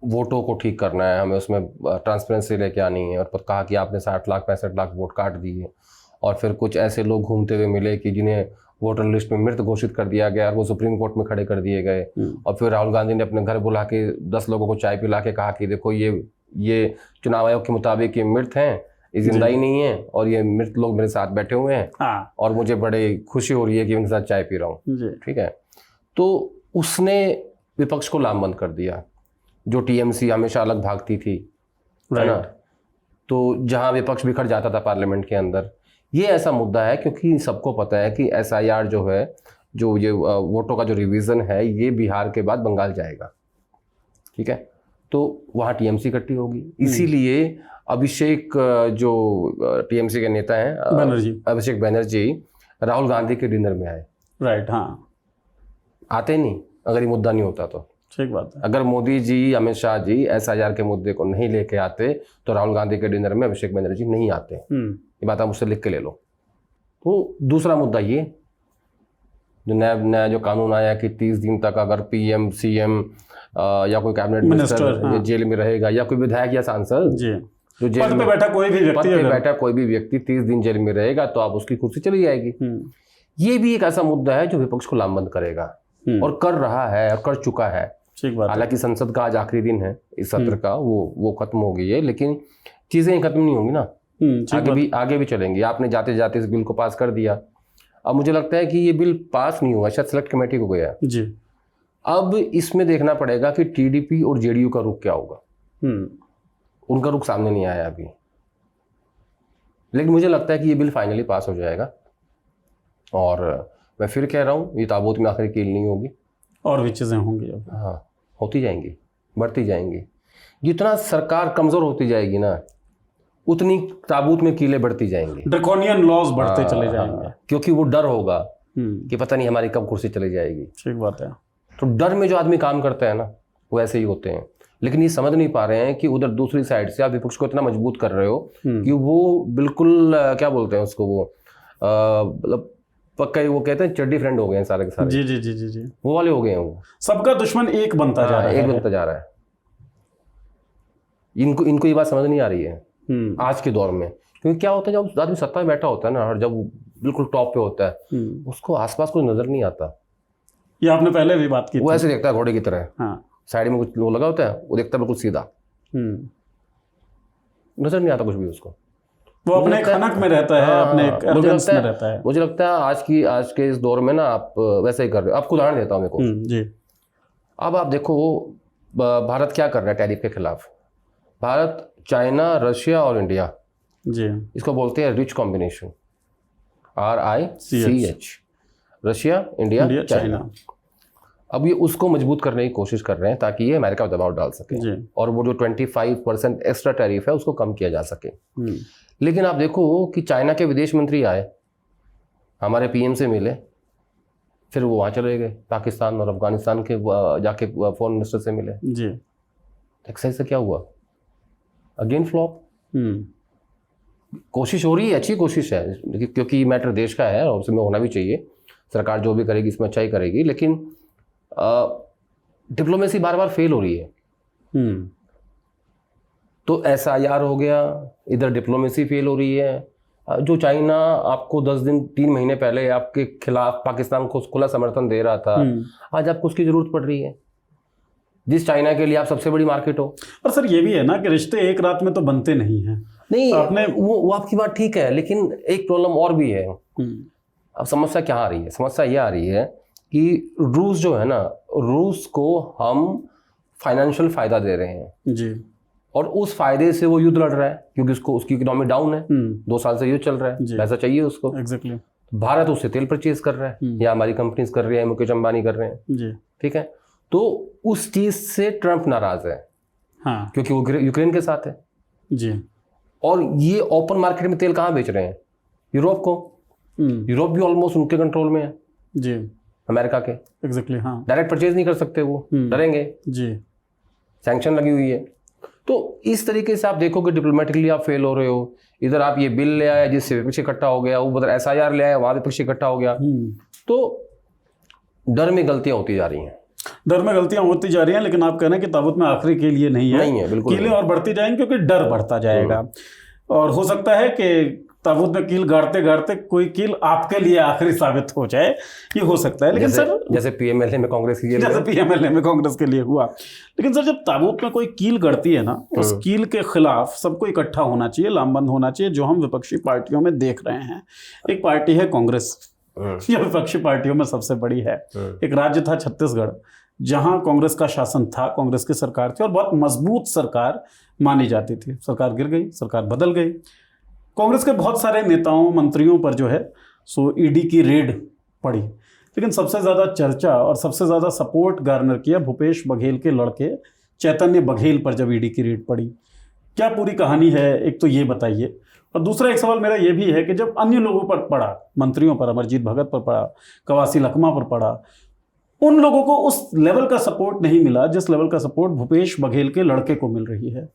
वोटों को ठीक करना है, हमें उसमें ट्रांसपेरेंसी लेके आनी है, और कहा कि आपने 60 लाख 65 लाख वोट काट दिए, और फिर कुछ ऐसे लोग घूमते हुए मिले कि जिन्हें वोटर लिस्ट में मृत घोषित कर दिया गया और वो सुप्रीम कोर्ट में खड़े कर दिए गए। और फिर राहुल गांधी ने अपने घर बुला के 10 लोगों को चाय पिला के कहा कि देखो ये चुनाव आयोग के मुताबिक ये मृत हैं, ये जिंदा ही नहीं है, और ये मृत लोग मेरे साथ बैठे हुए हैं। हाँ। और मुझे बड़े खुशी हो रही है कि उनके साथ चाय पी रहा हूँ। ठीक है। तो उसने विपक्ष को लामबंद कर दिया। जो टीएमसी हमेशा अलग भागती थी, है ना, तो जहां विपक्ष बिखर जाता था पार्लियामेंट के अंदर, ये ऐसा मुद्दा है क्योंकि सबको पता है कि एसआईआर जो है, जो ये वोटों का जो रिवीजन है, ये बिहार के बाद बंगाल जाएगा। ठीक है। तो वहाँ टीएमसी इकट्ठी होगी, इसीलिए अभिषेक जो टीएमसी के नेता हैं, अभिषेक बनर्जी राहुल गांधी के डिनर में आए। राइट, हाँ। आते नहीं अगर ये मुद्दा नहीं होता तो। ठीक बात है। अगर मोदी जी, अमित शाह जी एसआईआर के मुद्दे को नहीं लेके आते तो राहुल गांधी के डिनर में अभिषेक बनर्जी नहीं आते। ये बात आप मुझसे लिख के ले लो। तो दूसरा मुद्दा ये जो नया जो कानून आया कि 30 दिन तक अगर पीएम, सीएम या कोई कैबिनेट मिनिस्टर जेल में रहेगा, या कोई विधायक या सांसद जो जेल में बैठा कोई भी व्यक्ति 30 दिन जेल में रहेगा तो आप उसकी कुर्सी चली जाएगी। ये भी एक ऐसा मुद्दा है जो विपक्ष को लामबंद करेगा, और कर रहा है और कर चुका है। हालांकि संसद का आज आखिरी दिन है इस सत्र का, वो खत्म हो गई है, लेकिन चीजें खत्म नहीं होंगी ना, आगे भी चलेंगी। आपने जाते जाते इस बिल को पास कर दिया। अब मुझे लगता है कि ये बिल पास नहीं हुआ, शायद सेलेक्ट कमेटी को गया जी। अब इसमें देखना पड़ेगा कि टीडीपी और जेडीयू का रुख क्या होगा। उनका रुख सामने नहीं आया अभी, लेकिन मुझे लगता है कि ये बिल फाइनली पास हो जाएगा। और मैं फिर कह रहा हूँ, ये ताबूत में आखिरी कील नहीं होगी, और भी चीजें होंगी। हाँ, होती जाएंगी, बढ़ती जाएंगी। जितना सरकार कमजोर होती जाएगी ना, उतनी ताबूत में कीलें बढ़ती जाएंगी, ड्रैकोनियन लॉज बढ़ते चले जाएंगे, क्योंकि वो डर होगा कि पता नहीं हमारी कब कुर्सी चली जाएगी। ठीक बात है। तो डर में जो आदमी काम करता है ना, वो ऐसे ही होते हैं। लेकिन ये समझ नहीं पा रहे हैं कि उधर दूसरी साइड से आप विपक्ष को इतना मजबूत कर रहे हो कि वो बिल्कुल क्या बोलते हैं उसको, वो मतलब पक्का वो कहते हैं चड्डी फ्रेंड हो गए हैं सारे के सारे। जी जी जी जी जी, वो वाले हो गए हैं। वो सबका दुश्मन एक बनता जा रहा है, एक बनता जा रहा है। इनको ये बात समझ नहीं आ रही है आज के दौर में, क्योंकि क्या होता है जब आदमी सत्ता में बैठा होता है ना, और जब बिल्कुल टॉप पे होता है, उसको आसपास कोई नजर नहीं आता। ये आपने पहले भी बात की, वो ऐसे देखता है घोड़े की तरह। हाँ। साइड में कुछ लोग लगा होता है, वो देखता है बिल्कुल सीधा, नजर नहीं आता कुछ भी उसको। वो अपने मुझे लगता है- खनक में रहता है, हाँ, अपने मुझे arrogance लगता में है- रहता है। मुझे लगता है आज के इस दौर में ना आप वैसा ही कर रहे हो। आपको उदाहरण देता हूँ मेरे को। जी अब आप देखो भारत क्या कर रहा है टैरिफ के खिलाफ। भारत, चाइना, रशिया और इंडिया, जी इसको बोलते हैं rich combination, RICH। Russia, India, India China. China. अब ये उसको मजबूत करने की कोशिश कर रहे हैं ताकि ये अमेरिका पर दबाव डाल सके जी और वो जो 25% एक्स्ट्रा टैरिफ है उसको कम किया जा सके। हम्म, लेकिन आप देखो कि चाइना के विदेश मंत्री आए, हमारे PM से मिले, फिर वो वहाँ चले गए पाकिस्तान और अफगानिस्तान के जाके फॉरेन मिनिस्टर से मिले। जी एक्साइज से क्या हुआ? Again flop. कोशिश हो रही है, अच्छी कोशिश है, क्योंकि मैटर देश का है और उसमें होना भी चाहिए। सरकार जो भी करेगी इसमें अच्छा ही करेगी, लेकिन डिप्लोमेसी बार बार फेल हो रही है। तो SIR हो गया, इधर डिप्लोमेसी फेल हो रही है। जो चाइना आपको 10 दिन 3 महीने पहले आपके खिलाफ पाकिस्तान को खुला समर्थन दे रहा था, आज आपको उसकी जरूरत पड़ रही है, जिस चाइना के लिए आप सबसे बड़ी मार्केट हो। और सर ये भी है ना कि रिश्ते एक रात में तो बनते नहीं हैं। नहीं, आपने वो आपकी बात ठीक है, लेकिन एक प्रॉब्लम और भी है। अब समस्या क्या आ रही है? समस्या ये आ रही है कि रूस जो है ना, रूस को हम फाइनेंशियल फायदा दे रहे हैं जी और उस फायदे से वो युद्ध लड़ रहा है, क्योंकि उसकी इकोनॉमी डाउन है। 2 साल से युद्ध चल रहा है, जी। पैसा चाहिए उसको। एग्जैक्टली भारत उससे तेल परचेज कर रहा है, या हमारी कंपनीज कर रही है, मुकेश अंबानी कर रहे हैं, जी ठीक है। तो उस चीज से ट्रंप नाराज है, हाँ क्योंकि वो यूक्रेन के साथ है। जी और ये ओपन मार्केट में तेल कहाँ बेच रहे हैं? यूरोप को। यूरोप भी ऑलमोस्ट उनके कंट्रोल में है, जी अमेरिका के। एग्जैक्टली हाँ डायरेक्ट परचेज नहीं कर सकते, वो डरेंगे, जी सैंक्शन लगी हुई है। तो इस तरीके से आप देखो कि डिप्लोमेटिकली आप फेल हो रहे हो। इधर आप ये बिल ले आए जिससे विपक्ष इकट्ठा हो गया, उधर SIR ले आए वहां विपक्ष इकट्ठा हो गया। तो डर में गलतियां होती जा रही हैं। डर में गलतियां होती जा रही हैं, लेकिन आप कह रहे हैं कि ताबूत में आखिरी के लिए नहीं है, बिल्कुल कीलें और बढ़ती जाएंगी क्योंकि डर बढ़ता जाएगा। और हो सकता है कि ताबूत में कील गाड़ते गाड़ते कोई कील आपके लिए आखिरी साबित हो जाए, ये हो सकता है। लेकिन सर जैसे PMLA में कांग्रेस की जेल, जैसे PMLA में कांग्रेस के लिए हुआ। लेकिन सर जब ताबूत में कोई कील गड़ती है ना, उस कील के खिलाफ सबको इकट्ठा होना चाहिए, लामबंद होना चाहिए, जो हम विपक्षी पार्टियों में देख रहे हैं। एक पार्टी है कांग्रेस, ये विपक्षी पार्टियों में सबसे बड़ी है। एक राज्य था छत्तीसगढ़, जहां कांग्रेस का शासन था, कांग्रेस की सरकार थी और बहुत मजबूत सरकार मानी जाती थी। सरकार गिर गई, सरकार बदल गई। कांग्रेस के बहुत सारे नेताओं मंत्रियों पर जो है सो ED की रेड पड़ी, लेकिन सबसे ज़्यादा चर्चा और सबसे ज़्यादा सपोर्ट गार्नर किया भूपेश बघेल के लड़के चैतन्य बघेल पर जब ED की रेड पड़ी। क्या पूरी कहानी है, एक तो ये बताइए। और दूसरा एक सवाल मेरा ये भी है कि जब अन्य लोगों पर पड़ा, मंत्रियों पर, अमरजीत भगत पर पड़ा, कवासी लखमा पर पड़ा, उन लोगों को उस लेवल का सपोर्ट नहीं मिला जिस लेवल का सपोर्ट भूपेश बघेल के लड़के को मिल रही है।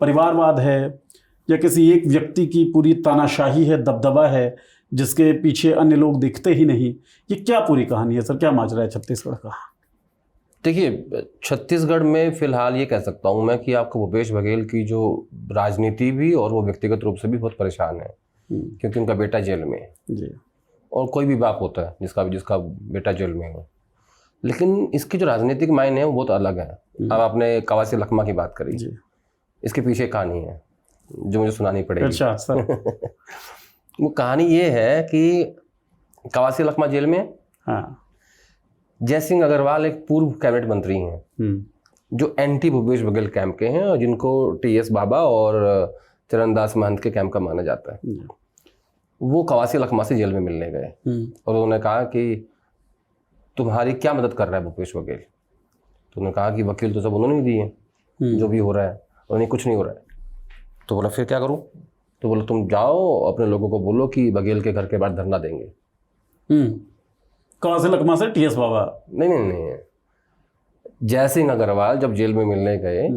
परिवारवाद है या किसी एक व्यक्ति की पूरी तानाशाही है, दबदबा है जिसके पीछे अन्य लोग दिखते ही नहीं? ये क्या पूरी कहानी है सर, क्या माजरा है छत्तीसगढ़ का? देखिए, छत्तीसगढ़ में फिलहाल ये कह सकता हूँ मैं कि आपको भूपेश बघेल की जो राजनीति भी और वो व्यक्तिगत रूप से भी बहुत परेशान है, क्योंकि उनका बेटा जेल में है। जी। और कोई भी बाप होता है जिसका बेटा जेल में हो, लेकिन इसके जो राजनीतिक मायने हैं वो बहुत अलग है। अब आपने कवासी लखमा की बात करी, इसके पीछे कहानी है जो मुझे सुनानी पड़ेगी। अच्छा सर। वो कहानी ये है कि कवासी लखमा जेल में, हाँ, जयसिंह अग्रवाल एक पूर्व कैबिनेट मंत्री हैं जो एंटी भूपेश बघेल कैंप के हैं और जिनको TS बाबा और चरणदास महंत के कैंप का माना जाता है। वो कवासी लखमा से जेल में मिलने गए और उन्होंने कहा कि तुम्हारी क्या मदद कर रहा है भूपेश बघेल? तो उन्होंने कहा कि वकील तो सब उन्होंने ही दिए, जो भी हो रहा है उन्हें कुछ नहीं हो रहा है। तो बोला फिर क्या करूं? तो बोला तुम जाओ अपने लोगों को बोलो कि बघेल के घर के बाहर धरना देंगे। कवासी लखमा से TS बाबा? नहीं, जयसिंह अग्रवाल जब जेल में मिलने गए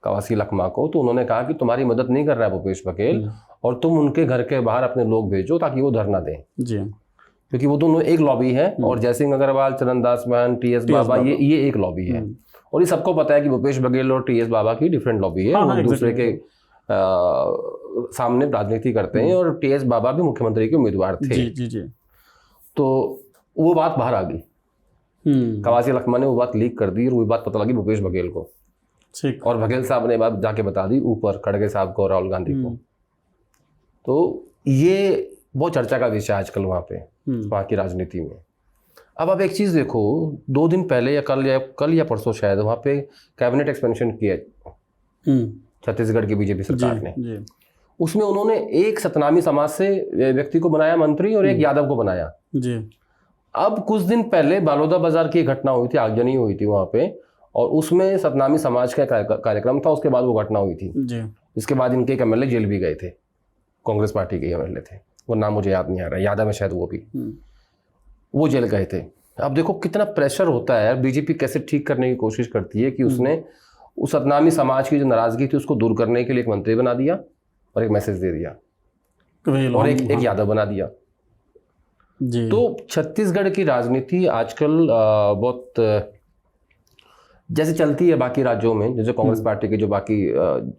कवासी लखमा को, तो उन्होंने कहा कि तुम्हारी मदद नहीं कर रहा है भूपेश बघेल और तुम उनके घर के बाहर अपने लोग भेजो ताकि वो धरना दें। जी। क्योंकि वो दोनों एक लॉबी है और जयसिंह अग्रवाल, चरणदास महंत, TS बाबा ये एक लॉबी है। और ये सबको पता है कि भूपेश बघेल और TS बाबा की डिफरेंट लॉबी है। हाँ, वो दूसरे के सामने राजनीति करते हैं और TS बाबा भी मुख्यमंत्री के उम्मीदवार थे। जी। तो वो बात बाहर आ गई। कवासी लखमा ने वो बात लीक कर दी और वो बात पता लगी भूपेश बघेल को। ठीक। और बघेल साहब ने बात जाके बता दी ऊपर खड़गे साहब को और राहुल गांधी को। तो ये बहुत चर्चा का विषय है आजकल वहाँ पे, वहाँ की राजनीति में। अब आप एक चीज़ देखो, 2 दिन पहले या कल या परसों शायद वहाँ पे कैबिनेट एक्सपेंशन किया छत्तीसगढ़ की बीजेपी सरकार ने। उसमें उन्होंने एक सतनामी समाज से व्यक्ति को बनाया मंत्री और एक यादव को बनाया जी। अब कुछ दिन पहले बालोदा बाजार की घटना हुई थी, आगजनी हुई थी वहाँ पे, और उसमें सतनामी समाज का कार्यक्रम था। उसके बाद वो घटना हुई थी जी। इसके बाद इनके एक एमएलए जेल भी गए थे, कांग्रेस पार्टी के एमएलए थे, वो नाम मुझे याद नहीं आ रहा, यादव है शायद वो भी, वो जेल गए थे। अब देखो कितना प्रेशर होता है, बीजेपी कैसे ठीक करने की कोशिश करती है कि उसने उस सतनामी समाज की जो नाराजगी थी उसको दूर करने के लिए एक मंत्री बना दिया और एक मैसेज दे दिया और एक यादव बना दिया जी। तो छत्तीसगढ़ की राजनीति आजकल बहुत जैसे चलती है बाकी राज्यों में, जैसे कांग्रेस पार्टी के जो बाकी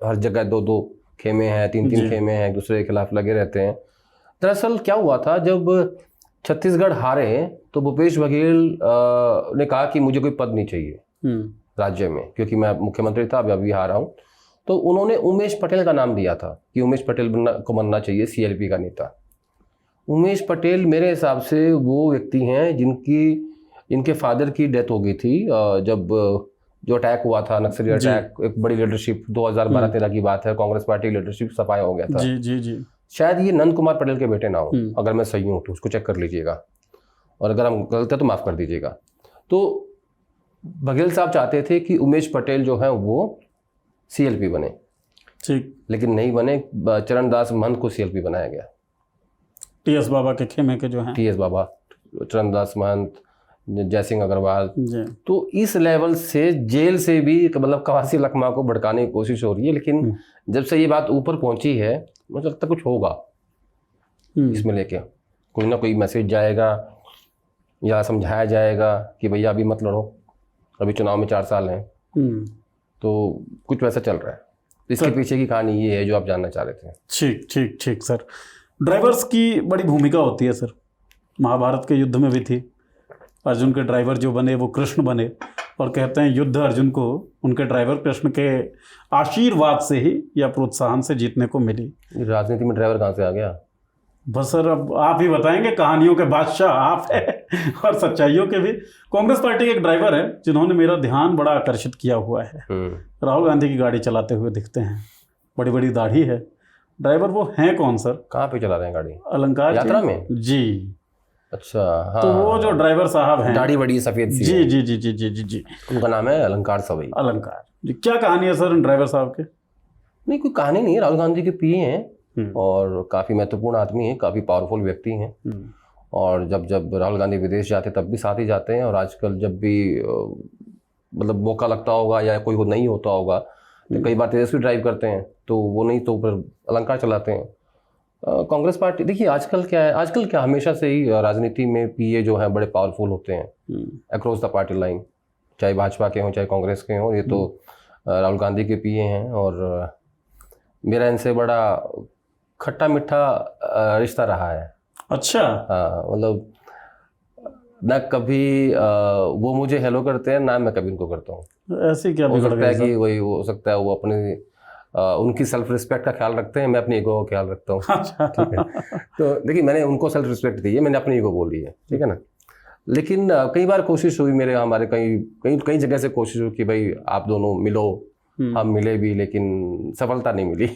हर जगह 2-2 खेमे हैं, 3-3 खेमे हैं, एक दूसरे के खिलाफ लगे रहते हैं। दरअसल क्या हुआ था, जब छत्तीसगढ़ हारे तो भूपेश बघेल ने कहा कि मुझे कोई पद नहीं चाहिए राज्य में, क्योंकि मैं मुख्यमंत्री था, अभी हारा हूँ। तो उन्होंने उमेश पटेल का नाम दिया था कि उमेश पटेल को बनना चाहिए सीएलपी का नेता। उमेश पटेल मेरे हिसाब से वो व्यक्ति हैं इनके फादर की डेथ हो गई थी जब जो अटैक हुआ था, नक्सली अटैक, एक बड़ी लीडरशिप 2012-13 की बात है, कांग्रेस पार्टी लीडरशिप सफाया हो गया था। जी जी जी। शायद ये नंद कुमार पटेल के बेटे ना हो, अगर मैं सही हूँ तो उसको चेक कर लीजिएगा, और अगर हम गलत है तो माफ़ कर दीजिएगा। तो बघेल साहब चाहते थे कि उमेश पटेल जो है वो सीएलपी बने, ठीक, लेकिन नहीं बने। चरणदास महंत को सीएलपी बनाया गया। टीएस बाबा के खेमे के जो हैं, टीएस बाबा, चरणदास महंत, जयसिंह अग्रवाल। तो इस लेवल से जेल से भी मतलब कवासी लखमा को भड़काने की कोशिश हो रही है, लेकिन जब से ये बात ऊपर पहुंची है मुझे लगता है कुछ होगा इसमें लेके, कोई ना कोई मैसेज जाएगा या समझाया जाएगा कि भैया अभी मत लड़ो, अभी चुनाव में 4 साल हैं। तो कुछ वैसा चल रहा है। इसके पीछे की कहानी ये है जो आप जानना चाह रहे थे। ठीक ठीक ठीक सर। ड्राइवर्स की बड़ी भूमिका होती है सर, महाभारत के युद्ध में भी थी। अर्जुन के ड्राइवर जो बने वो कृष्ण बने, और कहते हैं युद्ध अर्जुन को उनके ड्राइवर कृष्ण के आशीर्वाद से ही या प्रोत्साहन से जीतने को मिली। राजनीति में ड्राइवर कहाँ से आ गया? बस सर अब आप ही बताएंगे, कहानियों के बादशाह आप हैं और सच्चाइयों के भी। कांग्रेस पार्टी के एक ड्राइवर है जिन्होंने मेरा ध्यान बड़ा आकर्षित किया हुआ है। राहुल गांधी की गाड़ी चलाते हुए दिखते हैं, बड़ी बड़ी दाढ़ी है। ड्राइवर वो हैं कौन सर? कहाँ पे चला रहे हैं गाड़ी? अलंकार यात्रा में जी। अच्छा हाँ। तो वो जो ड्राइवर साहब हैं, दाढ़ी बड़ी सफेद सी जी जी जी जी जी जी जी, उनका नाम है अलंकार सवई। अलंकार जी। क्या कहानी है सर इन ड्राइवर साहब के? नहीं कोई कहानी नहीं है, राहुल गांधी के पीए हैं और काफ़ी महत्वपूर्ण आदमी हैं, काफ़ी पावरफुल व्यक्ति हैं। और जब राहुल गांधी विदेश जाते तब भी साथ ही जाते हैं, और आजकल जब भी मतलब मौका लगता होगा या कोई नहीं होता होगा तो कई बार तेजस्वी ड्राइव करते हैं, तो वो नहीं तो ऊपर अलंकार चलाते हैं। कांग्रेस पार्टी देखिए आजकल क्या हमेशा से ही राजनीति में पीए जो हैं बड़े पावरफुल होते हैं अक्रॉस द पार्टी लाइन, चाहे भाजपा के हों चाहे कांग्रेस के हों। ये तो राहुल गांधी के पीए हैं और मेरा इनसे बड़ा खट्टा मीठा रिश्ता रहा है। अच्छा हाँ, मतलब ना कभी वो मुझे हेलो करते हैं ना मैं कभी उनको करता हूँ। ऐसे क्या हो सकता है कि वही हो सकता है वो अपने उनकी सेल्फ रिस्पेक्ट का ख्याल रखते हैं, मैं अपनी ईगो का ख्याल रखता हूँ। ठीक है, तो देखिए मैंने उनको सेल्फ रिस्पेक्ट दी है, मैंने अपनी ईगो बोल दी है, ठीक है ना। लेकिन कई बार कोशिश हुई हमारे कई जगह से कोशिश हुई कि भाई आप दोनों मिलो, हम मिले भी लेकिन सफलता नहीं मिली।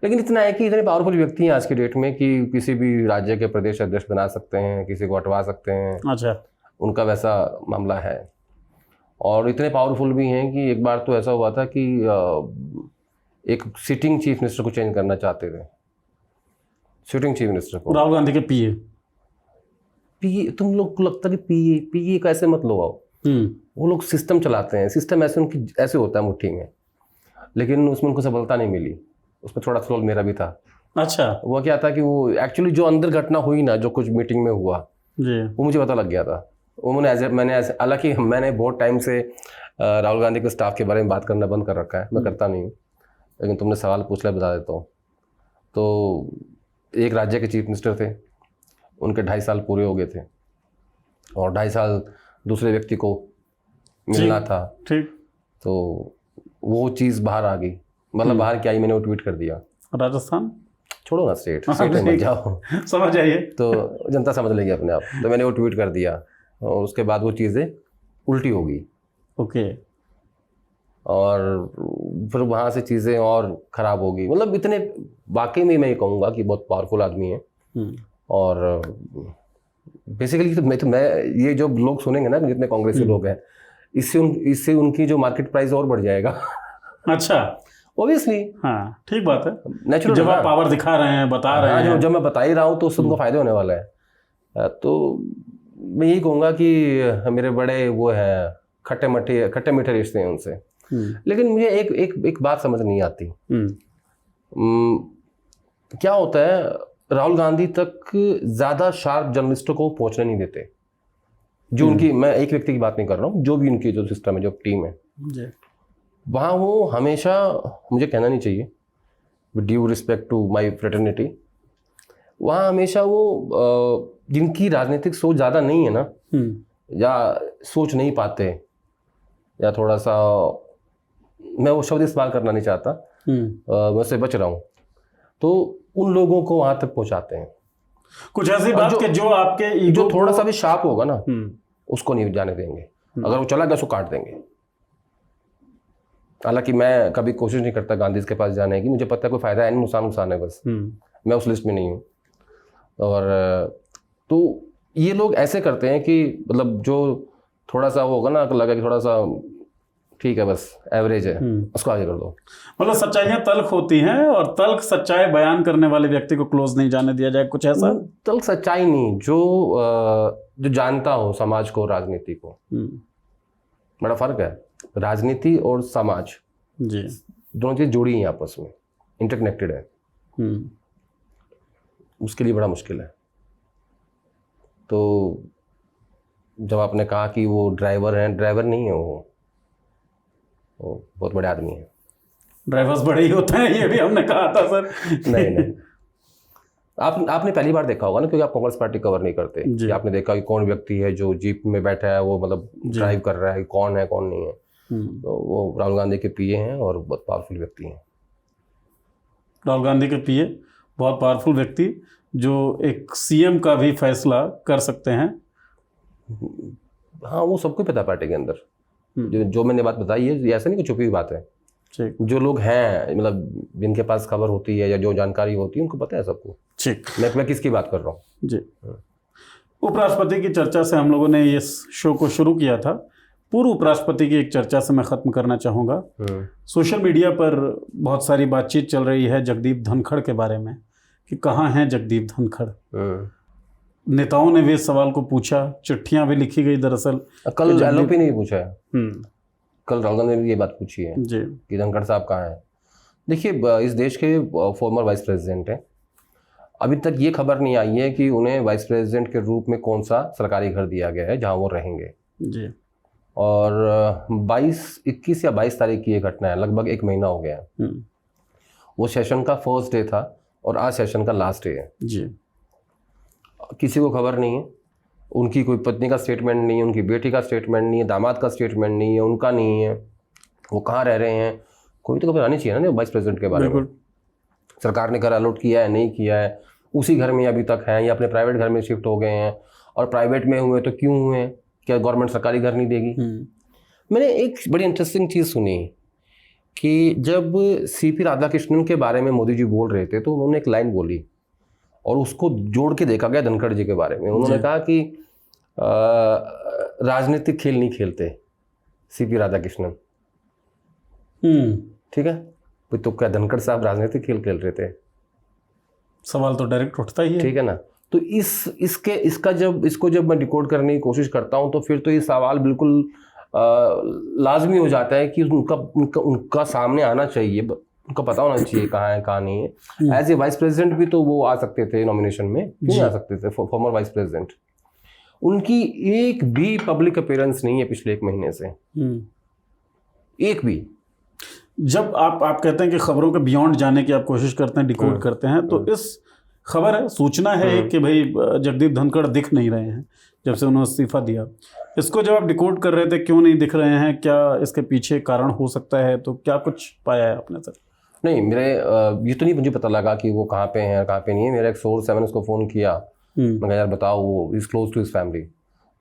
लेकिन इतना है कि इतने पावरफुल व्यक्ति हैं आज की डेट में कि किसी भी राज्य के प्रदेश अध्यक्ष बना सकते हैं, किसी को हटवा सकते हैं। अच्छा, उनका वैसा मामला है। और इतने पावरफुल भी हैं कि एक बार तो ऐसा हुआ था कि एक सिटिंग चीफ मिनिस्टर को चेंज करना चाहते थे, सिटिंग चीफ मिनिस्टर को। राहुल गांधी के पीए तुम लोग को लगता है कि पीए का ऐसे मत लो आओ, वो लोग सिस्टम चलाते हैं, सिस्टम ऐसे उनकी ऐसे होता है मुट्ठी में, लेकिन उसमें उनको सफलता नहीं मिली। उसमें थोड़ा रोल मेरा भी था। अच्छा, वो क्या था कि वो एक्चुअली जो अंदर घटना हुई ना, जो कुछ मीटिंग में हुआ जी, वो मुझे पता लग गया था। वो मैंने हालांकि मैंने बहुत टाइम से राहुल गांधी के स्टाफ के बारे में बात करना बंद कर रखा है, मैं करता नहीं हूँ, लेकिन तुमने सवाल पूछ लिया बता देता हूँ। तो एक राज्य के चीफ मिनिस्टर थे, उनके 2.5 साल पूरे हो गए थे और 2.5 साल दूसरे व्यक्ति को मिलना था। ठीक, तो वो चीज़ बाहर आ गई, मतलब बाहर क्या आई, मैंने वो ट्वीट कर दिया। राजस्थान छोड़ो ना स्टेट में मत जाओ, समझ आइए। तो जनता समझ लेगी अपने आप। तो मैंने वो ट्वीट कर दिया और उसके बाद वो चीज़ें उल्टी हो गई ओके। और फिर वहाँ से चीज़ें और ख़राब हो गई। मतलब इतने वाकई में मैं ये कहूँगा कि बहुत पावरफुल आदमी है। और बेसिकली तो मैं ये जो लोग सुनेंगे ना, जितने कांग्रेसी लोग हैं, इससे उनकी जो मार्केट प्राइस और बढ़ जाएगा। अच्छा, ऑब्वियसली, हाँ ठीक बात है। नेचुरल जब आप पावर दिखा रहे हैं, बता रहे हैं, जब मैं बता ही रहा हूँ तो उससे उनको फायदा होने वाला है। तो मैं यही कहूँगा कि मेरे बड़े वो हैं, खट्टे मीठे रिश्ते हैं उनसे। लेकिन मुझे एक बात समझ नहीं आती। क्या होता है, राहुल गांधी तक ज़्यादा शार्प जर्नलिस्टों को पहुंचने नहीं देते। जो उनकी, मैं एक व्यक्ति की बात नहीं कर रहा हूँ, जो भी उनकी जो सिस्टम है, जो टीम है जी, वहाँ वो हमेशा, मुझे कहना नहीं चाहिए, with due respect to my fraternity, वहाँ हमेशा वो जिनकी राजनीतिक सोच ज़्यादा नहीं है ना, या सोच नहीं पाते, या थोड़ा सा, मैं वो शब्द इस्तेमाल करना नहीं चाहता, मैं उससे बच रहा हूँ, तो उन लोगों को वहाँ तक पहुँचाते हैं। कुछ ऐसी बात कि जो आपके जो थोड़ा सा भी शार्प होगा ना, उसको नहीं जाने देंगे। अगर वो चला गया उसको काट देंगे। हालांकि मैं कभी कोशिश नहीं करता गांधी के पास जाने की, मुझे पता है कोई फायदा है नहीं, नुकसान है बस। मैं उस लिस्ट में नहीं हूँ। और तो ये लोग ऐसे करते हैं कि मतलब जो थोड़ा सा वो होगा ना, लगा कि थोड़ा सा ठीक है, बस एवरेज है, उसको आगे कर दो। मतलब सच्चाइयाँ तल्ख होती हैं और तल्ख सच्चाई बयान करने वाले व्यक्ति को क्लोज नहीं जाने दिया जाए, कुछ ऐसा? तल्ख सच्चाई नहीं, जो जानता हो समाज को, राजनीति को। बड़ा फर्क है, राजनीति और समाज जी, दोनों चीज़ जुड़ी हैं आपस में, इंटरकनेक्टेड है। उसके लिए बड़ा मुश्किल है। तो जब आपने कहा कि वो ड्राइवर हैं, ड्राइवर नहीं है वो बहुत बड़े आदमी हैं। ड्राइवर्स बड़े ही होते हैं, ये भी हमने कहा था सर। नहीं आपने पहली बार देखा होगा ना, क्योंकि आप कांग्रेस पार्टी कवर नहीं करते, कि आपने देखा कि कौन व्यक्ति है जो जीप में बैठा है, वो मतलब ड्राइव कर रहा है, कौन है कौन नहीं है। तो वो राहुल गांधी के पीए हैं और बहुत पावरफुल व्यक्ति हैं। राहुल गांधी के पीए बहुत पावरफुल व्यक्ति, जो एक सीएम का भी फैसला कर सकते हैं। हाँ, वो सबको पता पार्टी के अंदर। जो मैंने बात बताई है, ये ऐसा नहीं कि छुपी हुई बात है। जो लोग हैं, मतलब जिनके पास खबर होती है या जो जानकारी होती है, उनको पता है सबको। ठीक, मैं किसकी बात कर रहा हूँ जी। उपराष्ट्रपति की चर्चा से हम लोगों ने ये शो को शुरू किया था। पूर्व उपराष्ट्रपति की एक चर्चा से मैं ख़त्म करना चाहूँगा। सोशल मीडिया पर बहुत सारी बातचीत चल रही है जगदीप धनखड़ के बारे में, कि कहाँ हैं जगदीप धनखड़। नेताओं ने भी इस सवाल को पूछा, चिट्ठियां भी लिखी गई। दरअसल कल एलओपी ने भी पूछा है, कल राहुल गांधी ने भी ये बात पूछी है जी कि धनखड़ साहब कहाँ हैं। देखिए, इस देश के फॉर्मर वाइस प्रेसिडेंट हैं। अभी तक ये खबर नहीं आई है कि उन्हें वाइस प्रेसिडेंट के रूप में कौन सा सरकारी घर दिया गया है जहाँ वो रहेंगे जी। और 21 या 22 तारीख की ये घटना है, लगभग 1 महीना हो गया है। वो सेशन का फर्स्ट डे था और आज सेशन का लास्ट डे है जी। किसी को खबर नहीं है, उनकी कोई पत्नी का स्टेटमेंट नहीं है, उनकी बेटी का स्टेटमेंट नहीं है, दामाद का स्टेटमेंट नहीं है, उनका नहीं है, वो कहाँ रह रहे हैं, कोई तो खबर आनी चाहिए ना वाइस प्रेसिडेंट के बारे में। सरकार ने घर अलॉट किया है, नहीं किया है, उसी घर में अभी तक हैं या अपने प्राइवेट घर में शिफ्ट हो गए हैं, और प्राइवेट में हुए तो क्यों हुए, क्या गवर्नमेंट सरकारी घर नहीं देगी। मैंने एक बड़ी इंटरेस्टिंग चीज़ सुनी कि जब सीपी राधाकृष्णन के बारे में मोदी जी बोल रहे थे तो उन्होंने एक लाइन बोली और उसको जोड़ के देखा गया धनखड़ जी के बारे में। उन्होंने कहा कि राजनीतिक खेल नहीं खेलते सीपी राधाकृष्णन। ठीक है, तो क्या धनखड़ साहब राजनीतिक खेल खेल रहे थे? सवाल तो डायरेक्ट उठता ही है। ठीक है ना। तो इसको जब मैं डिकोड करने की कोशिश करता हूं तो फिर तो ये सवाल बिल्कुल लाजमी हो जाता है कि उनका सामने आना चाहिए, उनको पता होना चाहिए कहाँ है कहाँ नहीं है। एज ए वाइस प्रेसिडेंट भी तो वो आ सकते थे नॉमिनेशन में, क्यों नहीं आ सकते थे फॉर्मर वाइस प्रेसिडेंट? उनकी एक भी पब्लिक अपीयरेंस नहीं है पिछले 1 महीने से, एक भी। जब आप कहते हैं कि खबरों के बियॉन्ड जाने की आप कोशिश करते हैं, डिकोड करते हैं, तो इस खबर है, सूचना है कि भाई जगदीप धनखड़ दिख नहीं रहे हैं जब से उन्होंने इस्तीफा दिया। इसको जब आप डिकोड कर रहे थे, क्यों नहीं दिख रहे हैं, क्या इसके पीछे कारण हो सकता है, तो क्या कुछ पाया है आपने सर? नहीं, मेरे ये तो नहीं मुझे पता लगा कि वो कहाँ पे हैं कहाँ पे नहीं है। मेरा एक सोर्स है, मैंने उसको फ़ोन किया, मैं कहा यार बताओ, वो is close to his family,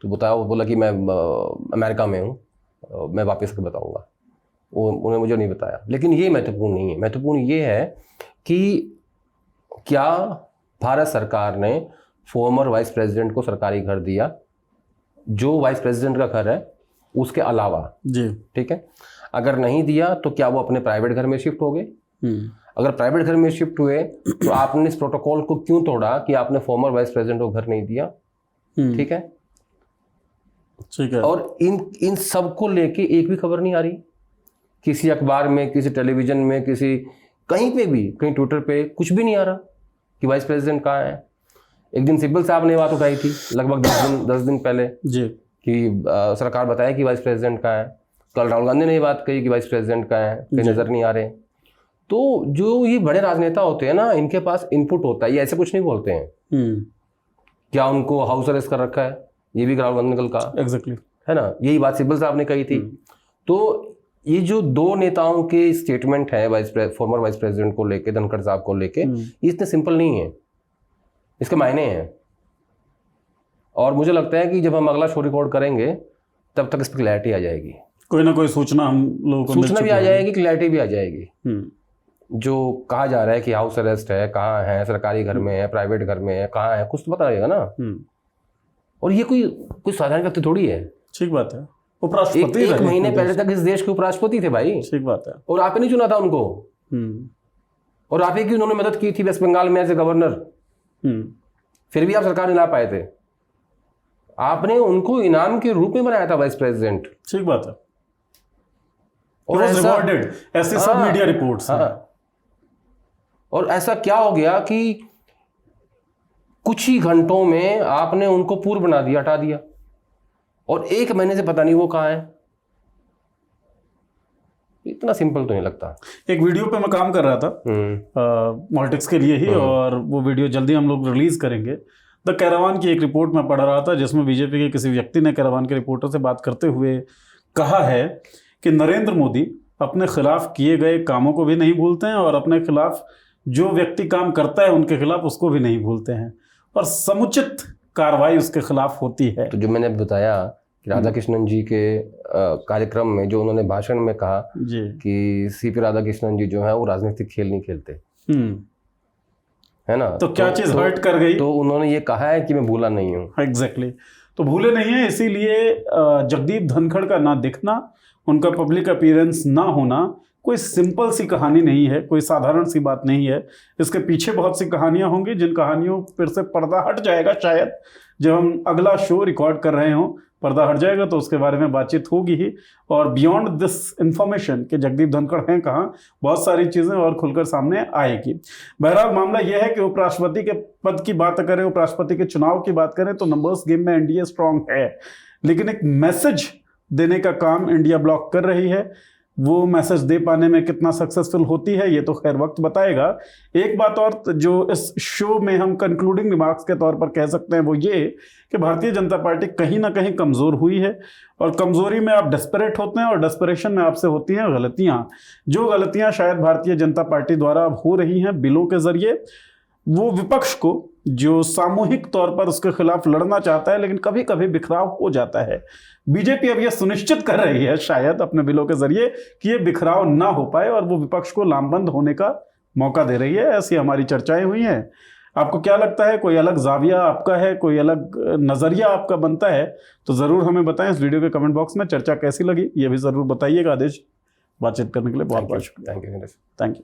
तो बताया, वो बोला कि मैं अमेरिका में हूँ, मैं वापस के बताऊँगा। उन्होंने मुझे नहीं बताया। लेकिन ये महत्वपूर्ण नहीं है, महत्वपूर्ण ये है कि क्या भारत सरकार ने फॉर्मर वाइस प्रेसिडेंट को सरकारी घर दिया, जो वाइस प्रेसिडेंट का घर है उसके अलावा जी। ठीक है। अगर नहीं दिया तो क्या वो अपने प्राइवेट घर में शिफ्ट हो गए? अगर प्राइवेट घर में शिफ्ट हुए तो आपने इस प्रोटोकॉल को क्यों तोड़ा कि आपने फॉर्मर वाइस प्रेसिडेंट को घर नहीं दिया? ठीक है, ठीक है। और इन सब को लेके एक भी खबर नहीं आ रही, किसी अखबार में, किसी टेलीविजन में, किसी कहीं पे भी, कहीं ट्विटर पे कुछ भी नहीं आ रहा कि वाइस प्रेसिडेंट कहाँ है। एक दिन सिब्बल साहब ने बात उठाई थी लगभग 10 दिन पहले जी कि सरकार बताए कि वाइस प्रेसिडेंट कहाँ है। कल राहुल गांधी ने ये बात कही कि वाइस प्रेसिडेंट कहाँ है, कहीं नजर नहीं आ रहे। तो जो ये बड़े राजनेता होते हैं ना, इनके पास इनपुट होता है, ये ऐसे कुछ नहीं बोलते हैं। क्या उनको हाउस अरेस्ट कर रखा है? ये भी राहुल गांधी ने कल कहा, एग्जैक्टली, है ना, यही बात सिब्बल साहब ने कही थी। तो ये जो दो नेताओं के स्टेटमेंट है फॉर्मर वाइस प्रेसिडेंट को लेके, धनखड़ साहब को लेके, ये इतने सिंपल नहीं है, इसके मायने हैं। और मुझे लगता है कि जब हम अगला शो रिकॉर्ड करेंगे तब तक इस पर क्लैरिटी आ जाएगी, कोई ना कोई सूचना हम लोगों को सूचना भी आ जाएगी, क्लैरिटी भी आ जाएगी। जो कहा जा रहा है कि हाउस अरेस्ट है, कहाँ है, सरकारी घर में है, प्राइवेट घर में है, कहाँ है, कुछ तो पता रहेगा ना। और ये कोई साधारण व्यक्ति थोड़ी है। ठीक बात है, उपराष्ट्रपति एक महीने पहले तक इस देश के उपराष्ट्रपति थे भाई। ठीक बात है। और आपने नहीं चुना था उनको, और आप ही की उन्होंने मदद की थी वेस्ट बंगाल में एज ए गवर्नर, फिर भी आप सरकार नहीं ला पाए थे। आपने उनको इनाम के रूप में बनाया था वाइस प्रेसिडेंट। ठीक बात है। और ऐसा ऐसे सब मीडिया रिपोर्ट्स हैं। और ऐसा क्या हो गया कि कुछ ही घंटों में आपने उनको पूर्व बना दिया, हटा दिया, और एक महीने से पता नहीं वो कहाँ है। इतना सिंपल तो नहीं लगता। एक वीडियो पे मैं काम कर रहा था पॉलिटिक्स के लिए ही, और वो वीडियो जल्दी हम लोग रिलीज करेंगे। द कैरावान की एक रिपोर्ट में पढ़ रहा था जिसमें बीजेपी के किसी व्यक्ति ने कैरावान के रिपोर्टर से बात करते हुए कहा है कि नरेंद्र मोदी अपने खिलाफ किए गए कामों को भी नहीं भूलते हैं, और अपने खिलाफ जो व्यक्ति काम करता है उनके खिलाफ उसको भी नहीं भूलते हैं, और समुचित कार्रवाई उसके खिलाफ होती है। तो जो मैंने बताया कि राधा कृष्णन जी के कार्यक्रम में जो उन्होंने भाषण में कहा जी कि सीपी राधा कृष्णन जी जो है वो राजनीतिक खेल नहीं खेलते, है ना, तो क्या चीज हर्ट कर गई? तो उन्होंने ये कहा है कि मैं भूला नहीं हूँ। एग्जैक्टली, तो भूले नहीं है। इसीलिए जगदीप धनखड़ का ना दिखना, उनका पब्लिक अपीयरेंस ना होना कोई सिंपल सी कहानी नहीं है, कोई साधारण सी बात नहीं है। इसके पीछे बहुत सी कहानियां होंगी, जिन कहानियों पर से पर्दा हट जाएगा। शायद जब हम अगला शो रिकॉर्ड कर रहे हों, पर्दा हट जाएगा तो उसके बारे में बातचीत होगी ही। और बियॉन्ड दिस इंफॉर्मेशन कि जगदीप धनखड़ हैं कहाँ, बहुत सारी चीज़ें और खुलकर सामने आएगी। बहरहाल मामला यह है कि उपराष्ट्रपति के पद की बात करें, उपराष्ट्रपति के चुनाव की बात करें, तो नंबर्स गेम में एनडीए स्ट्रांग है, लेकिन एक मैसेज देने का काम इंडिया ब्लॉक कर रही है। वो मैसेज दे पाने में कितना सक्सेसफुल होती है ये तो खैर वक्त बताएगा। एक बात और जो इस शो में हम कंक्लूडिंग रिमार्क्स के तौर पर कह सकते हैं वो ये कि भारतीय जनता पार्टी कहीं ना कहीं कमज़ोर हुई है, और कमज़ोरी में आप डेस्परेट होते हैं, और डेस्परेशन में आपसे होती हैं गलतियां। जो गलतियां शायद भारतीय जनता पार्टी द्वारा अब हो रही हैं बिलों के जरिए, वो विपक्ष को जो सामूहिक तौर पर उसके खिलाफ लड़ना चाहता है लेकिन कभी कभी बिखराव हो जाता है। बीजेपी अब यह सुनिश्चित कर रही है शायद अपने बिलों के जरिए कि ये बिखराव ना हो पाए, और वो विपक्ष को लामबंद होने का मौका दे रही है। ऐसी हमारी चर्चाएं हुई हैं। आपको क्या लगता है? कोई अलग जाविया आपका है, कोई अलग नज़रिया आपका बनता है तो ज़रूर हमें बताएं। इस वीडियो के कमेंट बॉक्स में चर्चा कैसी लगी ये भी ज़रूर बताइएगा। आदेश, बातचीत करने के लिए बहुत बहुत शुक्रिया। Thank you. Thank you.